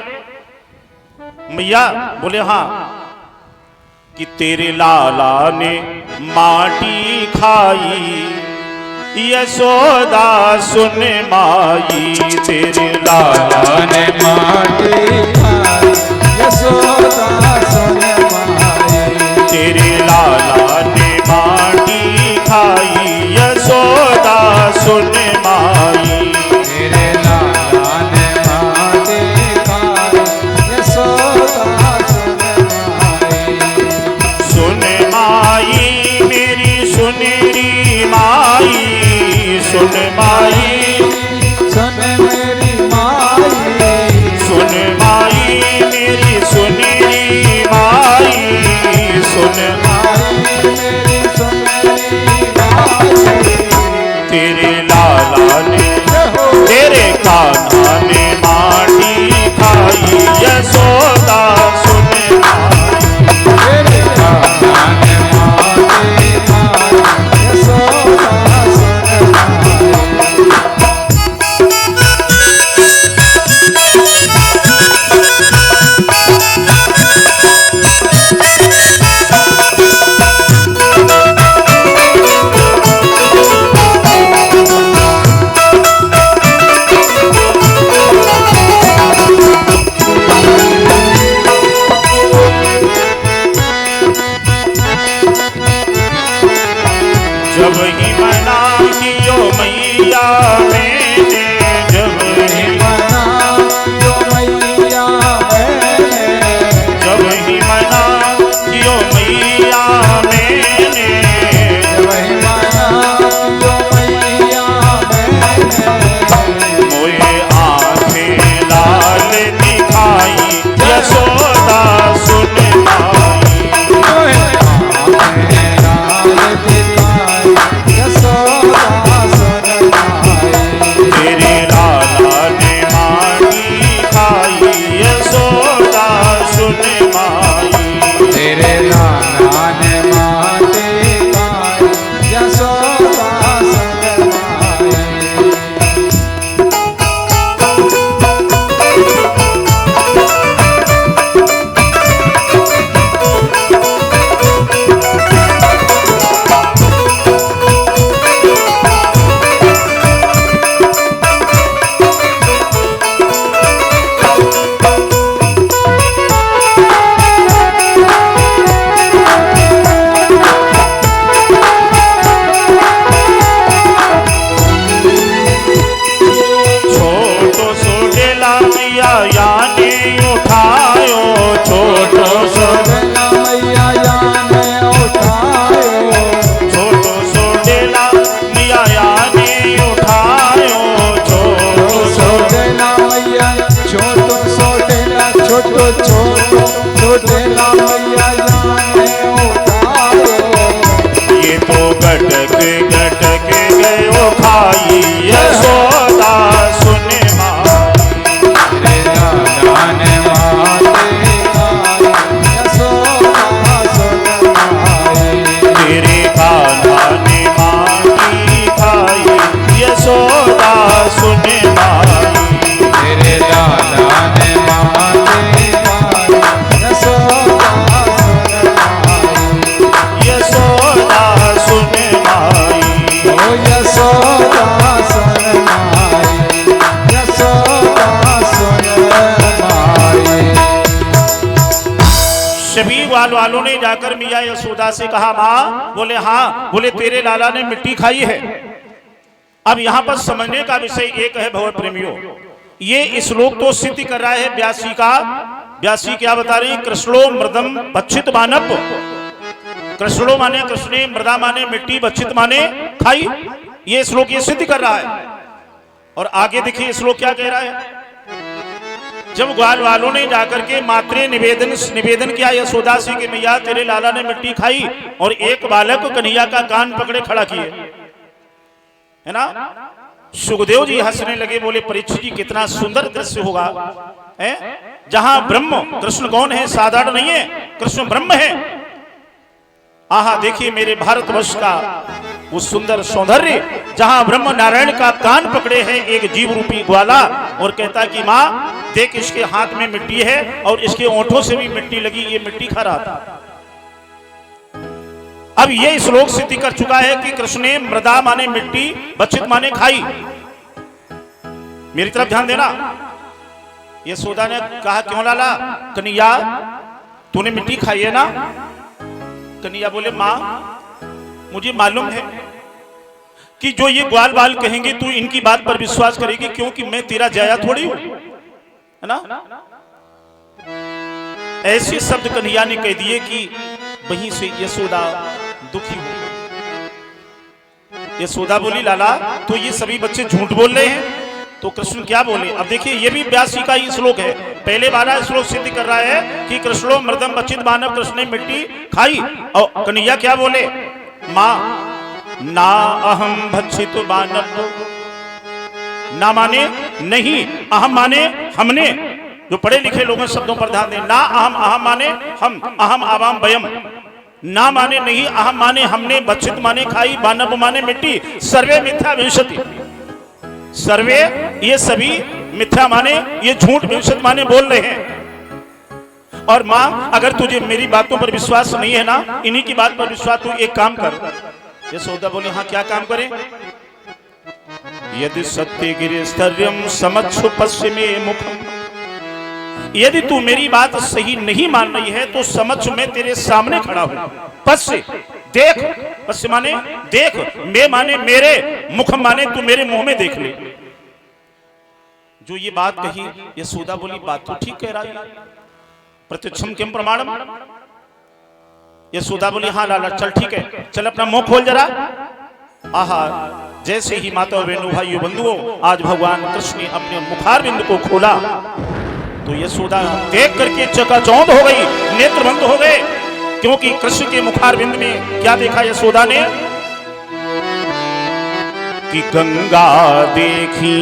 मैया बोले हाँ कि तेरे लाला ने माटी खाई, यशोदा सुन माई। तेरे लाला ने माटी खाई, यशोदा सुन माई। तेरे लाला ने माटी खाई, यशोदा सुन माई। तेरे लाला ने माटी खाई, यशोदा सुन माई। सुन माई मेरी सुनेरी माई, सुन माई, सुन मेरी माई। सुन माई मेरी सुनेरी माई, सुन माई मेरी सुनेरी माई। तेरे लाला ने, तेरे कान्हा ने माटी खाई, यशोदा सुन माई। तेरे कान्हा ने माटी खाई, यशोदा सुन माई। जब ही मना कियो मैया मैंने, जब ही मना जो मैया मैंने। जब ही मना कियो मैया मैंने, वही मना जो मैया मैंने। मोए आंखें लाल दिखाई, यशोदा सुन माई। तेरे लाला ने माटी खाई, यशोदा सुन माई। तेरे लाला ने माटी खाई, यशोदा सुन माई। छोटो सो डेला मैया याने उठायो, छोटो सो, डेला मैया याने उठायो। छोटो सो डेला मैया याने उठायो, छोटो सो। डेला मैया छोटो सो डेला, छोटो छोटो छोटेला मैया याने उठायो। ये तो गटक गटक गयो खाई, यशोदा सुन माई। तेरे लाला ने माटी खाई, यशोदा सुन माई। तेरे कान्हा ने माटी खाई, यशोदा सुन माई। तेरे लाला ने माटी खाई, यशोदा सुन माई। यशोदा सुन माई। ग्वाल वालों ने जाकर मिया यशोदा से कहा, माँ, बोले हाँ, बोले तेरे लाला ने मिट्टी खाई है। अब यहाँ पर समझने का विषय एक है भगवत प्रेमियों, ये श्लोक तो सिद्ध कर रहा है व्यासी का। व्यासी क्या बता रहे हैं? कृष्णो मृदम बच्छित मानव। कृष्णो माने कृष्णे, मृदा माने मिट्टी, बच्छित माने खाई। ये श्लोक ये सिद्ध कर रहा है। और आगे देखिए श्लोक क्या कह रहा है। जब ग्वाल वालों ने जाकर के मात्रे निवेदन किया यशोदा से कि मैया तेरे लाला ने मिट्टी खाई, और एक बालक कन्हैया का कान पकड़े खड़ा किए, है ना। सुखदेव जी हंसने लगे, बोले परीक्षित जी कितना सुंदर दृश्य होगा, है? जहां ब्रह्म, कृष्ण कौन है? साधारण नहीं है, कृष्ण ब्रह्म है। आहा, देखिए मेरे भारतवर्ष का वो सुंदर सौंदर्य, जहां ब्रह्म नारायण का कान पकड़े है एक जीव रूपी ग्वाला, और कहता कि माँ देख इसके हाथ में मिट्टी है और इसके ओंठों से भी मिट्टी लगी, ये मिट्टी खा रहा था। अब ये श्लोक सिद्ध कर चुका है कि कृष्ण ने मृदा माने मिट्टी, बच्छित माने खाई। मेरी तरफ ध्यान देना। यशोदा ने कहा, क्यों लाला? कन्हैया तूने मिट्टी खाई है ना? कन्हैया बोले, माँ मुझे मालूम है कि जो ये ग्वाल बाल कहेंगे तू इनकी बात पर विश्वास करेगी, क्योंकि मैं तेरा जाया थोड़ी हूं, है ना। ऐसे शब्द कन्हैया ने कह दिए कि वहीं से यशोदा दुखी हो। यशोदा बोली, लाला तो ये सभी बच्चे झूठ बोल रहे हैं। तो कृष्ण क्या बोले? अब देखिए ये भी व्यासी का ही श्लोक है। पहले वाला श्लोक सिद्ध कर रहा है कि कृष्णो मृदम बच्छित मानव, कृष्ण ने मिट्टी खाई। और कन्हैया क्या बोले? माँ ना अहम भक्षित मानव। ना माने नहीं, अहम माने हमने। जो पढ़े लिखे लोगों शब्दों पर ध्यान दें। ना अहम, अहम माने हम, अहम आवाम वयम। ना माने नहीं, अहम माने हमने, बच्छित माने खाई, मानव माने मिट्टी। सर्वे मिथ्या विंशति। सर्वे ये सभी मिथ्या माने, ये झूठ विंशति माने बोल रहे हैं। और मां अगर तुझे मेरी बातों पर विश्वास नहीं है ना, इन्हीं की बात पर विश्वास, तू एक काम कर। यशोदा बोले, हाँ क्या काम करें? यदि सत्य गिरिस्तर्यम समच्छ पश्चिमे मुखम। यदि तू मेरी बात सही नहीं मान रही है तो समक्ष मैं तेरे सामने खड़ा हूं। पश्य देख, पश्य माने देख, मैं माने मेरे, मुख माने तू मेरे मुंह में देख ले। जो ये बात कही यशोदा बोली, बात तो ठीक कह रहा है, प्रत्यक्षम किम प्रमाणम। यशोदा बोली, हाँ लाला चल ठीक है, चल अपना मुंह खोल जरा। आहा, जैसे ही माता और बहनों भाइयों बंधुओं आज भगवान कृष्ण ने अपने मुखार बिंदु को खोला तो यशोदा देख करके चकाचौंध हो गई, नेत्र बंद हो गए। क्योंकि कृष्ण के मुखार बिंद में क्या देखा यशोदा ने? कि गंगा देखी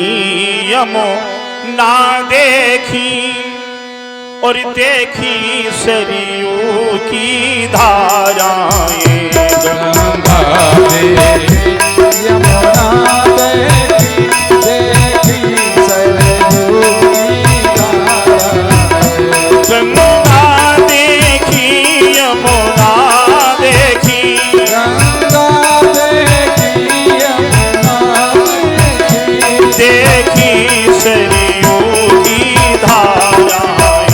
यमुना देखी और देखी सरयू की धाराएं। गंगा देखी यमुना देखी, देखी सरयू की धाराएं। गंगा देखी यमुना देखी, गंगा देखी यमुना देखी, देखी सरयू की धाराएं। देखी सरयू की धाराएं।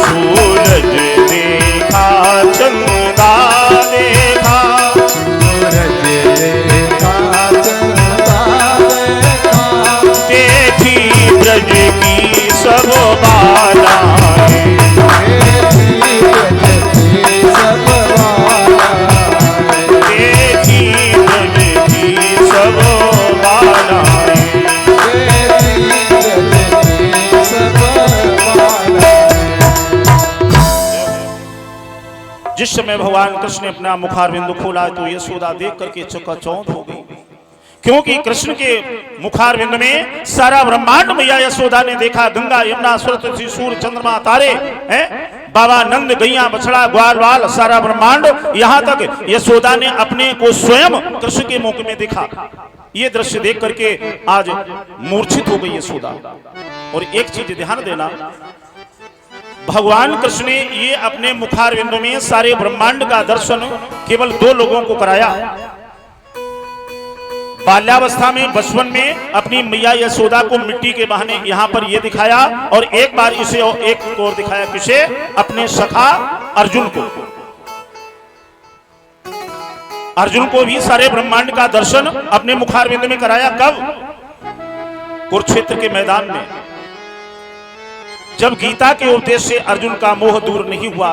सूरज देखा चंदा देखा, सूरज देखा चंदा देखा, देखी ब्रज की सब बालाएं। देखी ब्रज की सब बालाएं। देखी ब्रज की सब बालाएं। देखी ब्रज की सब बालाएं। जिस समय भगवान कृष्ण ने अपना मुखार बिंदु खोला तो यशोदा देख करके चकाचौंध हो गई। क्योंकि कृष्ण के मुखार बिंदु में सारा ब्रह्मांड मैया यशोदा ने देखा। गंगा यमुना सरस्वती सूर्य चंद्रमा तारे हैं, बाबा नंद गैया बछड़ा ग्वाल वाल सारा ब्रह्मांड, यहाँ तक यशोदा ने अपने को स्वयं कृष्ण के मुख में देखा। ये दृश्य देख करके आज मूर्छित हो गई यशोदा। और एक चीज ध्यान देना, भगवान कृष्ण ने ये अपने मुखार बिंदु में सारे ब्रह्मांड का दर्शन केवल दो लोगों को कराया। बाल्यावस्था में बचपन में अपनी मैया यशोदा को मिट्टी के बहाने यहाँ पर ये दिखाया, और एक बार इसे और एक और दिखाया, किसे? अपने सखा अर्जुन को। अर्जुन को भी सारे ब्रह्मांड का दर्शन अपने मुखारविंद में कराया। कब? कुरुक्षेत्र के मैदान में। जब गीता के उपदेश से अर्जुन का मोह दूर नहीं हुआ,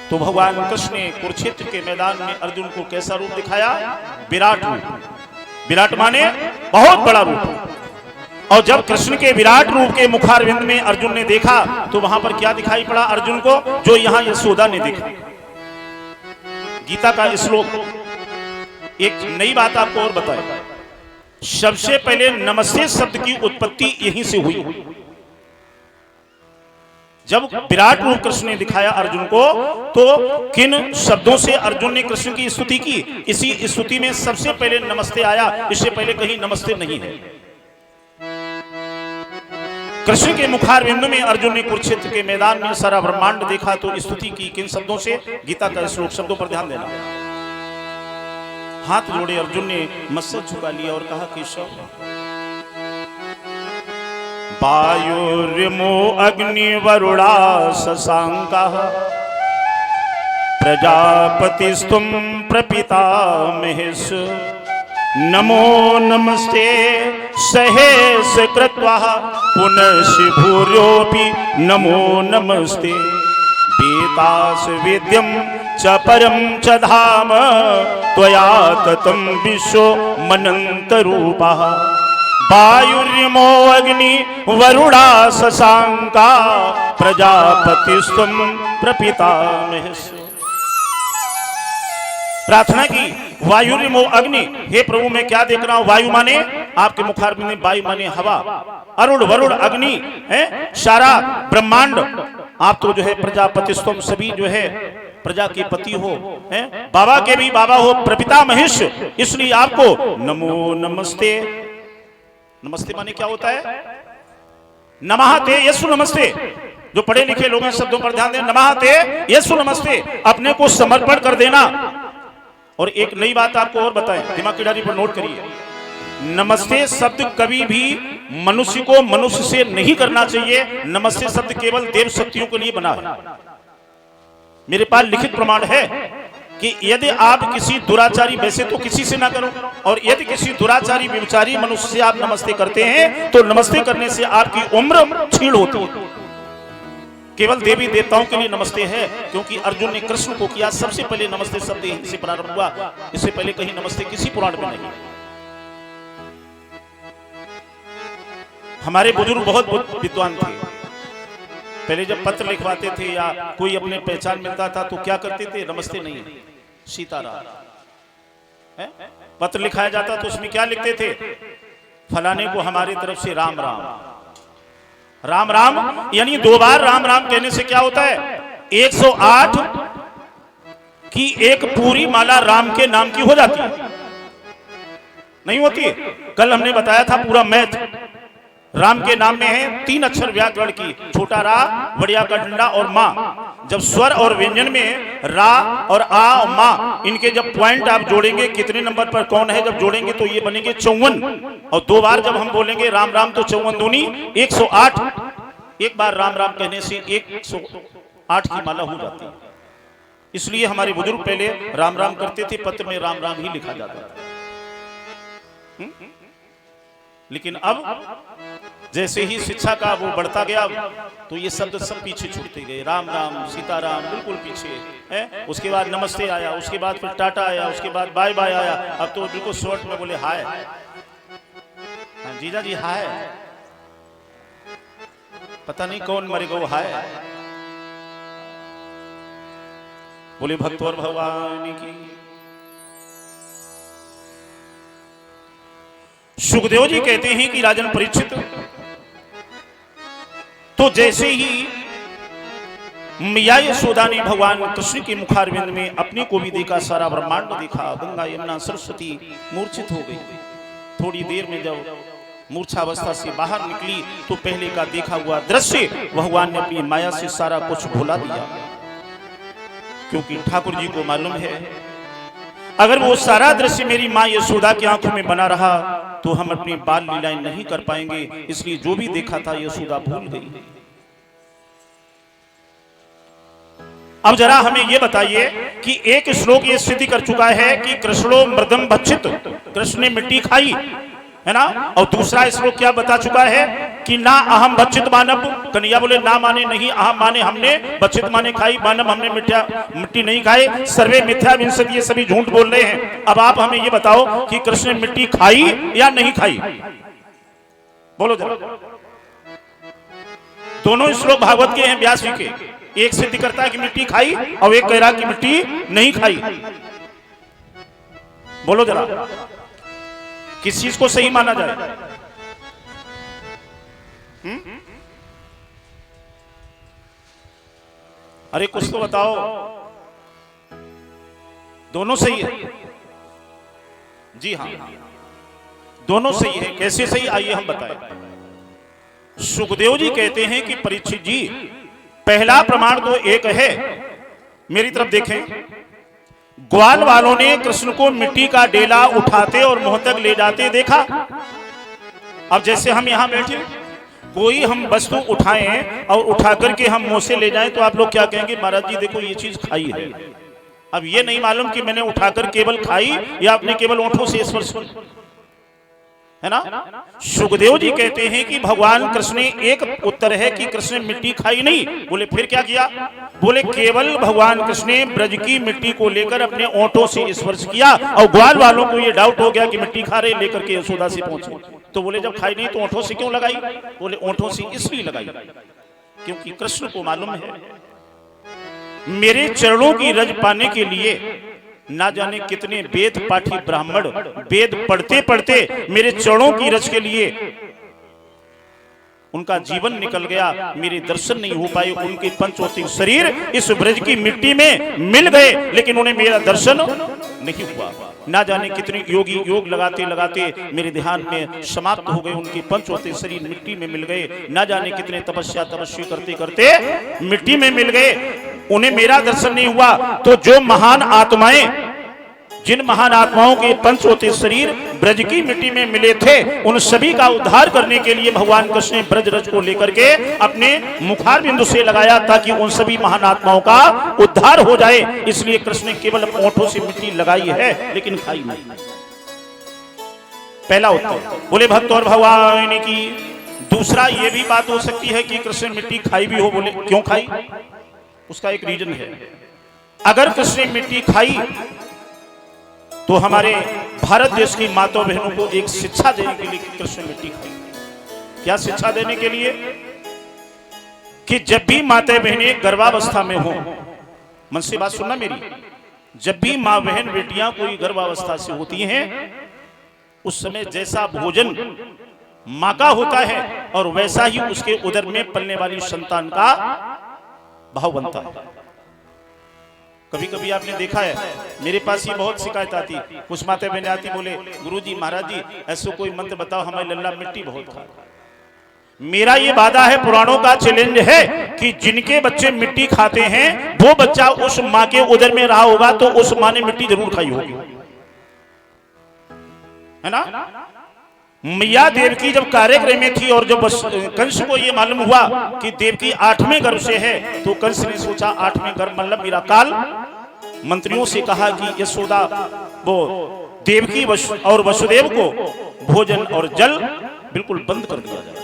तो भगवान कृष्ण ने कुरुक्षेत्र के मैदान में अर्जुन को कैसा रूप दिखाया? विराट रूप। विराट माने बहुत बड़ा रूप। और जब कृष्ण के विराट रूप के मुखारविंद में अर्जुन ने देखा, तो वहां पर क्या दिखाई पड़ा अर्जुन को? जो यहां यशोदा ने देखा। गीता का श्लोक एक नई बात आपको और बताए। सबसे पहले नमस्ते शब्द की उत्पत्ति यहीं से हुई। जब विराट रूप कृष्ण ने दिखाया अर्जुन को, तो किन शब्दों से अर्जुन ने कृष्ण की स्तुति की? इसी स्तुति में सबसे पहले नमस्ते आया। इससे पहले कहीं नमस्ते नहीं है। कृष्ण के मुखारविंद में अर्जुन ने कुरुक्षेत्र के मैदान में सारा ब्रह्मांड देखा, तो स्तुति की किन शब्दों से? गीता का श्लोक शब्दों पर ध्यान देना। हाथ जोड़े अर्जुन ने मस्तक झुका लिया और कहा, केशव, वायुर्मो अग्निवरुणा शशांकः प्रजापतिस्तुम प्रपितामहेश नमो नमस्ते सहेश कृत्वा पुनश्च भूर्योऽपि नमो नमस्ते वेदास वेद्यं च परं च धाम त्वया ततं विश्वमनन्तरूपः वायुर्यमो अग्नि वरुणा शशांका प्रजापतिस्तुम प्रपितामहेश। प्रार्थना की, वायुर्यमो अग्नि, हे प्रभु मैं क्या देख रहा हूं? वायु माने आपके मुखारविंद में, वायु माने हवा, अरुण वरुण अग्नि है सारा ब्रह्मांड। आप तो जो है प्रजापतिस्तुम, सभी जो है प्रजा के पति हो, हैं बाबा के भी बाबा हो, प्रपितामहेश, इसलिए आपको नमो नमस्ते। नमस्ते माने क्या होता है? नमः ते यस्सु नमस्ते। जो पढ़े लिखे लोग हैं शब्दों पर ध्यान दें। नमः ते यस्सु नमस्ते, अपने को समर्पण कर देना। और एक नई बात आपको और बताएं, दिमाग की डायरी पर नोट करिए। नमस्ते शब्द कभी भी मनुष्य को मनुष्य से नहीं करना चाहिए। नमस्ते शब्द केवल देव शक्तियों के लिए बना है। मेरे पास लिखित प्रमाण है कि यदि आप किसी दुराचारी, वैसे तो किसी से ना करो, और यदि किसी दुराचारी व्यभिचारी मनुष्य से आप नमस्ते करते हैं, तो नमस्ते करने से आपकी उम्र क्षीण होती है। केवल देवी देवताओं के लिए नमस्ते है, क्योंकि अर्जुन ने कृष्ण को किया। सबसे पहले नमस्ते शब्द यहीं से प्रारंभ हुआ। इससे पहले कहीं नमस्ते किसी पुराण में नहीं। हमारे बुजुर्ग बहुत विद्वान थे। पहले जब पत्र लिखवाते थे या कोई अपने पहचान मिलता था, तो क्या करते थे? नमस्ते नहीं, सीताराम। पत्र लिखाया जाता तो उसमें क्या लिखते थे? फलाने को हमारी तरफ से राम राम। राम राम यानी 2 बार राम राम कहने से क्या होता है? 108 की एक पूरी माला राम के नाम की हो जाती है, नहीं होती? कल हमने बताया था पूरा मैथ राम के नाम में है। 3 अक्षर व्याकरण की, छोटा रा, बढ़िया का डंडा और माँ। जब स्वर और व्यंजन में रा और आ और माँ, इनके जब पॉइंट आप जोड़ेंगे कितने नंबर पर कौन है, जब जोड़ेंगे तो ये बनेंगे 54। और 2 बार जब हम बोलेंगे राम राम तो 54 दूनी 108। एक बार राम राम कहने से 108 की माला हो जाती है। इसलिए हमारे बुजुर्ग पहले राम राम करते थे, पत्र में राम राम ही लिखा जाता था। लेकिन अब जैसे ही शिक्षा का वो बढ़ता गया, तो ये शब्द सब पीछे छूटते गए। राम राम, सीताराम बिल्कुल पीछे है। उसके बाद नमस्ते आया, उसके बाद फिर टाटा आया, उसके बाद बाय बाय आया। अब तो बिल्कुल शॉर्ट में बोले हाय। हाँ जीजा जी हाय, पता नहीं कौन मरेगा वो हाय। बोले भक्तोर भगवान की। सुखदेव जी कहते हैं कि राजन परीक्षित, तो जैसे ही मैया यशोदा ने भगवान कृष्ण के मुखारविंद में अपने को भी देखा, सारा ब्रह्मांड देखा, गंगा यमुना सरस्वती मूर्छित हो गई। थोड़ी देर में जब मूर्छावस्था से बाहर निकली, तो पहले का देखा हुआ दृश्य भगवान ने अपनी माया से सारा कुछ भुला दिया। क्योंकि ठाकुर जी को मालूम है अगर वो सारा दृश्य मेरी माँ यशोदा की आंखों में बना रहा तो हम अपनी बाल लीलाएं नहीं कर पाएंगे, इसलिए जो भी देखा था यशोदा भूल गई। अब जरा हमें यह बताइए कि एक श्लोक ये सिद्ध कर चुका है कि कृष्णो मृदम भक्षित, कृष्ण ने मिट्टी खाई, है ना, और दूसरा श्लोक क्या बता चुका है कि ना अहम भक्षित मानव, कन्हैया बोले ना माने नहीं, अहम माने हमने, भक्षित माने खाई, मानव हमने मिट्टी नहीं खाई, सर्वे मिथ्या विंशत, ये सभी झूठ बोल रहे हैं। अब आप हमें ये बताओ कि कृष्ण ने मिट्टी खाई या नहीं खाई, बोलो जरा। दोनों श्लोक भागवत के हैं, व्यास जी के। एक सिद्ध करता है कि मिट्टी खाई और एक कह रहा कि मिट्टी नहीं खाई। बोलो जरा किस चीज को सही माना जाए? अरे कुछ तो बताओ। दोनों सही है? जी हाँ, दोनों सही है। कैसे सही, आइए हम बताएं। सुखदेव जी कहते हैं कि परीक्षित जी, पहला प्रमाण तो एक है, मेरी तरफ देखें। ग्वाल वालों ने कृष्ण को मिट्टी का डेला उठाते और मुंह तक ले जाते देखा। अब जैसे हम यहां बैठे, कोई हम वस्तु उठाएं और उठा करके हम मुंह से ले जाएं तो आप लोग क्या कहेंगे, महाराज जी देखो ये चीज खाई है। अब ये नहीं मालूम कि मैंने उठाकर केवल खाई या आपने केवल ओंठों से स्पर्श किया, है ना। सुखदेव जी कहते हैं कि भगवान कृष्ण ने, एक उत्तर है कि कृष्ण ने मिट्टी खाई नहीं, बोले फिर क्या किया, बोले केवल भगवान कृष्ण ने ब्रज की मिट्टी को लेकर अपने ओंठों से स्पर्श किया और ग्वाल वालों को ये डाउट हो गया कि मिट्टी खा रहे, लेकर के यशोदा से पहुंचे। तो बोले जब खाई नहीं तो ओंठों से क्यों लगाई? बोले ओंठों से इसलिए लगाई क्योंकि कृष्ण को मालूम है मेरे चरणों की रज पाने के लिए ना जाने कितने वेद पाठी ब्राह्मण वेद पढ़ते पढ़ते मेरे चरणों की रज के लिए उनका जीवन निकल गया, मेरे दर्शन नहीं हो पाए, उनके पंचभौतिक शरीर इस ब्रज की मिट्टी में मिल गए लेकिन उन्हें मेरा दर्शन नहीं हुआ। ना जाने कितने योगी योग लगाते लगाते मेरे ध्यान में समाप्त हो गए, उनके पंचभौतिक शरीर मिट्टी में मिल गए। ना जाने कितने तपस्या करते करते मिट्टी में मिल गए, उन्हें मेरा दर्शन नहीं हुआ। तो जो महान आत्माएं, जिन महान आत्माओं के पंचभौतिक शरीर ब्रज की मिट्टी में मिले थे, उन सभी का उद्धार करने के लिए भगवान कृष्ण ने ब्रज रज को लेकर के अपने मुखार बिंदु से लगाया ताकि उन सभी महान आत्माओं का उद्धार हो जाए। इसलिए कृष्ण ने केवल ओंठों से मिट्टी लगाई है लेकिन खाई नहीं। पहला उत्तर। बोले भक्त और भगवान की। दूसरा ये भी बात हो सकती है कि कृष्ण ने मिट्टी खाई भी हो। बोले क्यों खाई? उसका एक रीजन है। अगर कृष्ण ने मिट्टी खाई तो हमारे भारत देश की माताओं बहनों को एक शिक्षा देने के लिए कृष्ण ने मिट्टी खाई। क्या शिक्षा देने के लिए? कि जब भी माता बहनें गर्भावस्था में हो, मन से बात सुनना मेरी, जब भी माँ बहन बेटियां कोई गर्भावस्था से होती हैं, उस समय जैसा भोजन माँ का होता है और वैसा ही उसके उदर में पलने वाली संतान का भाव बनता है। कभी कभी आपने देखा है, मेरे पास ये बहुत शिकायत आती, कुछ माता बहनें आती, बोले गुरुजी महाराज जी ऐसे कोई मंत्र बताओ, हमारे लल्ला मिट्टी बहुत खा। मेरा ये वादा है, पुराणों का चैलेंज है कि जिनके बच्चे मिट्टी खाते हैं वो बच्चा उस माँ के उदर में रहा होगा तो उस माँ ने मिट्टी जरूर खाई होगी, है ना। मैया देवकी जब कार्यक्रम में थी और जब कंस को ये मालूम हुआ कि देवकी 8वें गर्भ से है, तो कंस ने सोचा 8वें गर्भ मतलब मेरा काल। मंत्रियों से कहा कि यशोदा वो देवकी और वसुदेव को भोजन और जल बिल्कुल बंद कर दिया जाए।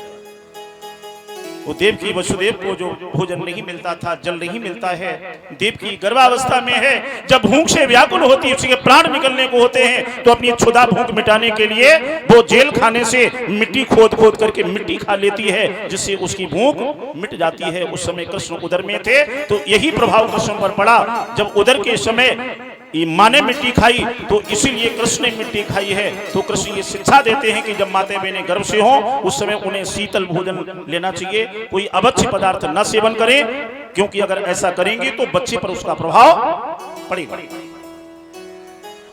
वो देवकी वसुदेव को जो भोजन नहीं मिलता था, जल नहीं मिलता है, देवकी गर्भावस्था में है, जब भूख से व्याकुल होती है, उसके प्राण निकलने को होते हैं, तो अपनी क्षुधा भूख मिटाने के लिए वो जेल खाने से मिट्टी खोद खोद करके मिट्टी खा लेती है, जिससे उसकी भूख मिट जाती है। उस समय कृष्ण उदर में थे, तो यही प्रभाव कृष्ण पर पड़ा। जब उदर के समय माँ ने मिट्टी खाई तो इसीलिए कृष्ण ने मिट्टी खाई है। तो कृष्ण ये शिक्षा देते हैं कि जब माता बहनें गर्भ से हो उस समय उन्हें शीतल भोजन लेना चाहिए, कोई अभक्ष्य पदार्थ न सेवन करें, क्योंकि अगर ऐसा करेंगे तो बच्चे पर उसका प्रभाव पड़ेगा।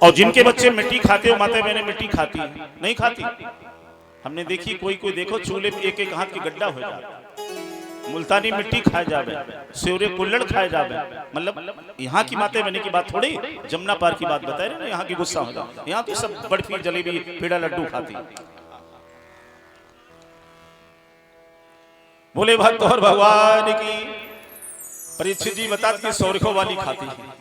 और जिनके बच्चे मिट्टी खाते हो, माता बहनें मिट्टी खाती नहीं खाती, हमने देखी, कोई कोई देखो चूल्हे में एक एक हाथ की गड्ढा हो जाता, मुल्तानी मिट्टी खाए जावे, सेवरे कुल्लड़ खाए जावे, मतलब यहाँ की माते बने की बात थोड़ी, जमुना पार की बात बता रहे ना, यहाँ की गुस्सा होगा। यहाँ तो सब बर्फी जलेबी पेड़ा लड्डू खाती। बोले भक्त और भगवान की। परीक्षित जी बताते सौरखों वाली खाती है।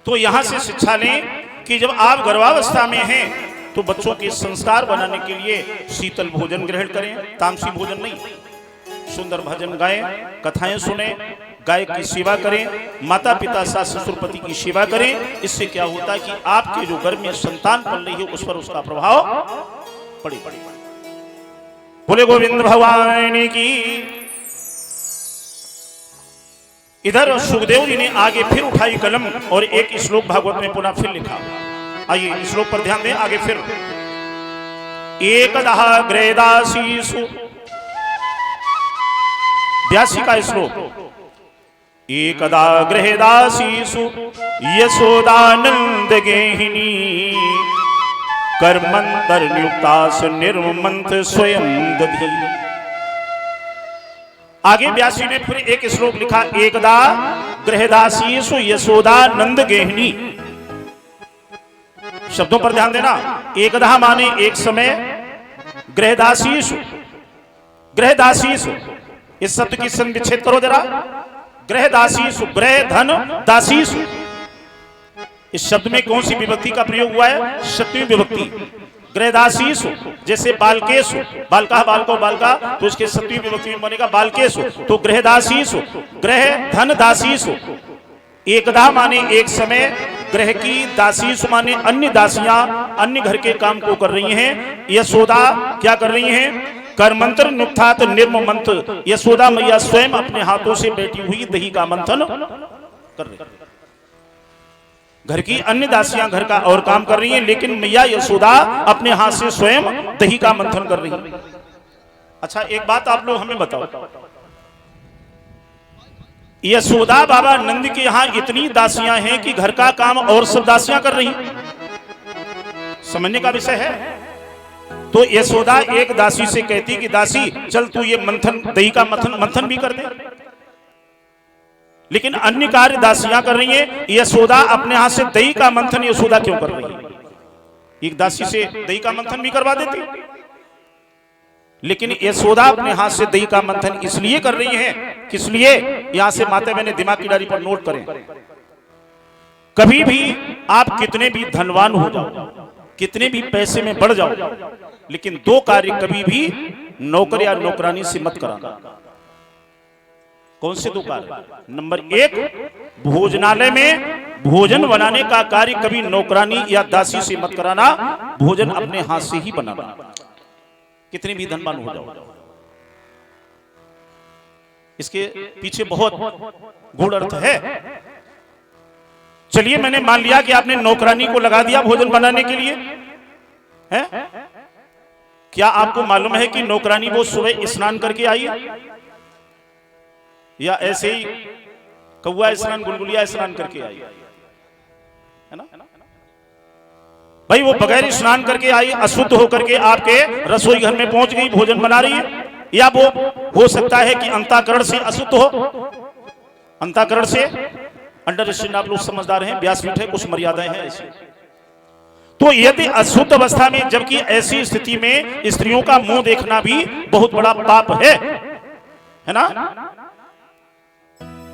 तो यहां से शिक्षा लें कि जब आप गर्भावस्था में हैं तो बच्चों के संस्कार बनाने के लिए शीतल भोजन ग्रहण करें, तामसी भोजन नहीं। सुंदर भजन गाएं, कथाएं सुने, गाय की सेवा करें, माता पिता सास ससुर पति की सेवा करें। इससे क्या होता है कि आपके जो गर्भ में संतान पल रही है उस पर उसका प्रभाव पड़े। बोले गोविंद भगवान की। इधर सुखदेव जी ने आगे फिर उठाई कलम और एक श्लोक भागवत में पुनः फिर लिखा। आइए श्लोक पर ध्यान दें। आगे फिर एकदा गृहदासीषु, 82 का श्लोक। एकदा गृहदासीषु यशोदानंद गेहिनी, कर्मंतर नियुक्तास निर्मंथ स्वयं दधी। आगे 82 ने फिर एक श्लोक लिखा। एकदा गृहदासीषु यशोदानंद गेहिनी। शब्दों पर ध्यान देना। एकदा माने एक समय, गृहदासीषु, गृहदासीषु इस शब्द की संविच्छेद करो जरा। गृहदासीषु, गृह धन दासीषु, इस शब्द में कौन सी विभक्ति का प्रयोग हुआ है? सप्तमी विभक्ति। गृहदासीषु जैसे बालकेशु, बालका बालको बालका, तो इसके सप्तमी विभक्ति में बनेगा बालकेशु। तो गृहदासीषु, गृह धन दासीषु। एकदा माने एक समय, गृह की, दासीषु माने अन्य दासियां अन्य घर के काम को कर रही हैं। यशोदा क्या कर रही हैं? कर्मंत्र नुक्थात निर्मंथ। यशोदा मैया स्वयं अपने हाथों से बैठी हुई दही का मंथन कर रही है। घर की अन्य दासियां घर का और काम कर रही हैं, लेकिन मैया यशोदा अपने हाथ से स्वयं दही का मंथन कर रही है। अच्छा एक बात आप लोग हमें बताओ, यशोदा बाबा नंद के यहां इतनी दासियां हैं कि घर का काम और सब दासियां कर रही, समझने का विषय है। तो यशोदा एक दासी से कहती कि दासी चल तू ये मंथन, दही का मंथन भी कर दे, लेकिन अन्य कार्य दासियां कर रही हैं। यशोदा अपने हाथ से दही का मंथन यशोदा क्यों कर रही है? एक दासी से दही का मंथन भी करवा देती, लेकिन यशोदा अपने हाथ से दही का मंथन इसलिए कर रही है, किस लिए? यहां से माता बहने दिमाग की डायरी पर नोट करें। कभी भी आप कितने भी धनवान हो जाओ, कितने भी पैसे में बढ़ जाओ, लेकिन दो कार्य कभी भी नौकर या नौकरानी से मत कराना। कौन से दो कार्य? नंबर एक, भोजनालय में भोजन बनाने का कार्य कभी नौकरानी या दासी से मत कराना, भोजन अपने हाथ से ही बनाना, कितने भी धनवान हो जाओ। इसके पीछे बहुत गूढ़ अर्थ है। चलिए मैंने मान लिया कि आपने नौकरानी को लगा दिया भोजन बनाने के लिए, है? क्या आपको मालूम है कि नौकरानी वो सुबह स्नान करके आई है या ऐसे ही कौआ स्नान गुलगुलिया स्नान करके आई है ना? भाई वो बगैर स्नान करके आई, अशुद्ध होकर के आपके रसोई घर में पहुंच गई, भोजन बना रही है। या वो हो सकता है कि अंतःकरण से अशुद्ध हो, अंतःकरण से, अंडरस्टैंड आप लोग समझदार हैं, व्यासपीठ है, कुछ मर्यादाएं हैं ऐसी। तो यदि अशुद्ध अवस्था में, जबकि ऐसी स्थिति में स्त्रियों का मुंह देखना भी बहुत बड़ा पाप है ना?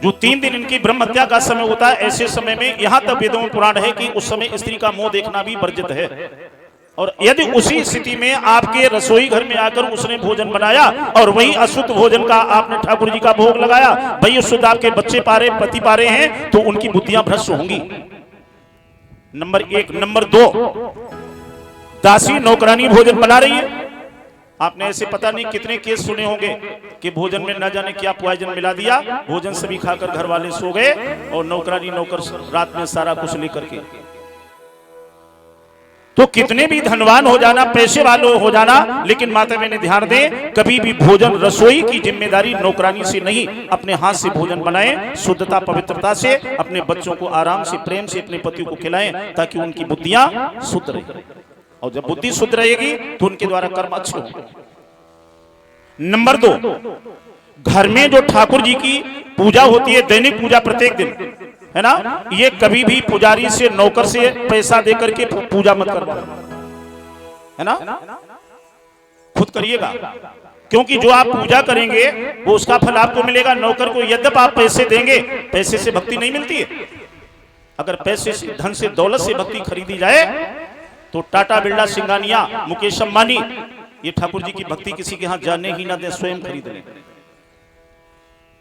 जो 3 दिन इनकी ब्रह्म हत्या का समय होता है, ऐसे समय में यहां तक वेदों में पुराण है कि उस समय स्त्री का मुंह देखना भी वर्जित है। और यदि उसी स्थिति में आपके रसोई घर में आकर उसने भोजन बनाया और वही अशुद्ध भोजन का आपने ठाकुर जी का भोग लगाया, भाई शुद्ध आपके बच्चे पारे, पति पारे हैं, तो उनकी बुद्धियां भ्रष्ट होंगी। नंबर 1। नंबर 2, दासी नौकरानी भोजन बना रही है। आपने ऐसे पता नहीं कितने केस सुने होंगे कि भोजन में न जाने क्या पॉइजन मिला दिया, भोजन सभी खाकर घर वाले सो गए और नौकरानी नौकर रात में सारा कुछ लेकर के। तो कितने भी धनवान हो जाना, पैसे वाले हो जाना, लेकिन माता बहने ध्यान दें, कभी भी भोजन, रसोई की जिम्मेदारी नौकरानी से नहीं, अपने हाथ से भोजन बनाएं, शुद्धता पवित्रता से, अपने बच्चों को आराम से, प्रेम से अपने पति को खिलाएं, ताकि उनकी बुद्धियां शुद्ध रहें। और जब बुद्धि शुद्ध रहेगी तो उनके द्वारा कर्म अच्छे होंगे। नंबर 2, घर में जो ठाकुर जी की पूजा होती है, दैनिक पूजा प्रत्येक दिन, है ना, ये कभी भी पुजारी से, नौकर से पैसा देकर के पूजा मत करना, है ना, खुद करिएगा। क्योंकि जो आप पूजा करेंगे वो उसका फल आपको मिलेगा। नौकर को यद्यप आप पैसे देंगे, पैसे से भक्ति नहीं मिलती है। अगर पैसे से, धन से, दौलत से भक्ति खरीदी जाए तो टाटा, बिरला, सिंगानिया, मुकेश अंबानी, ये ठाकुर जी की भक्ति किसी के हाथ जाने ही ना दे, स्वयं खरीद लें।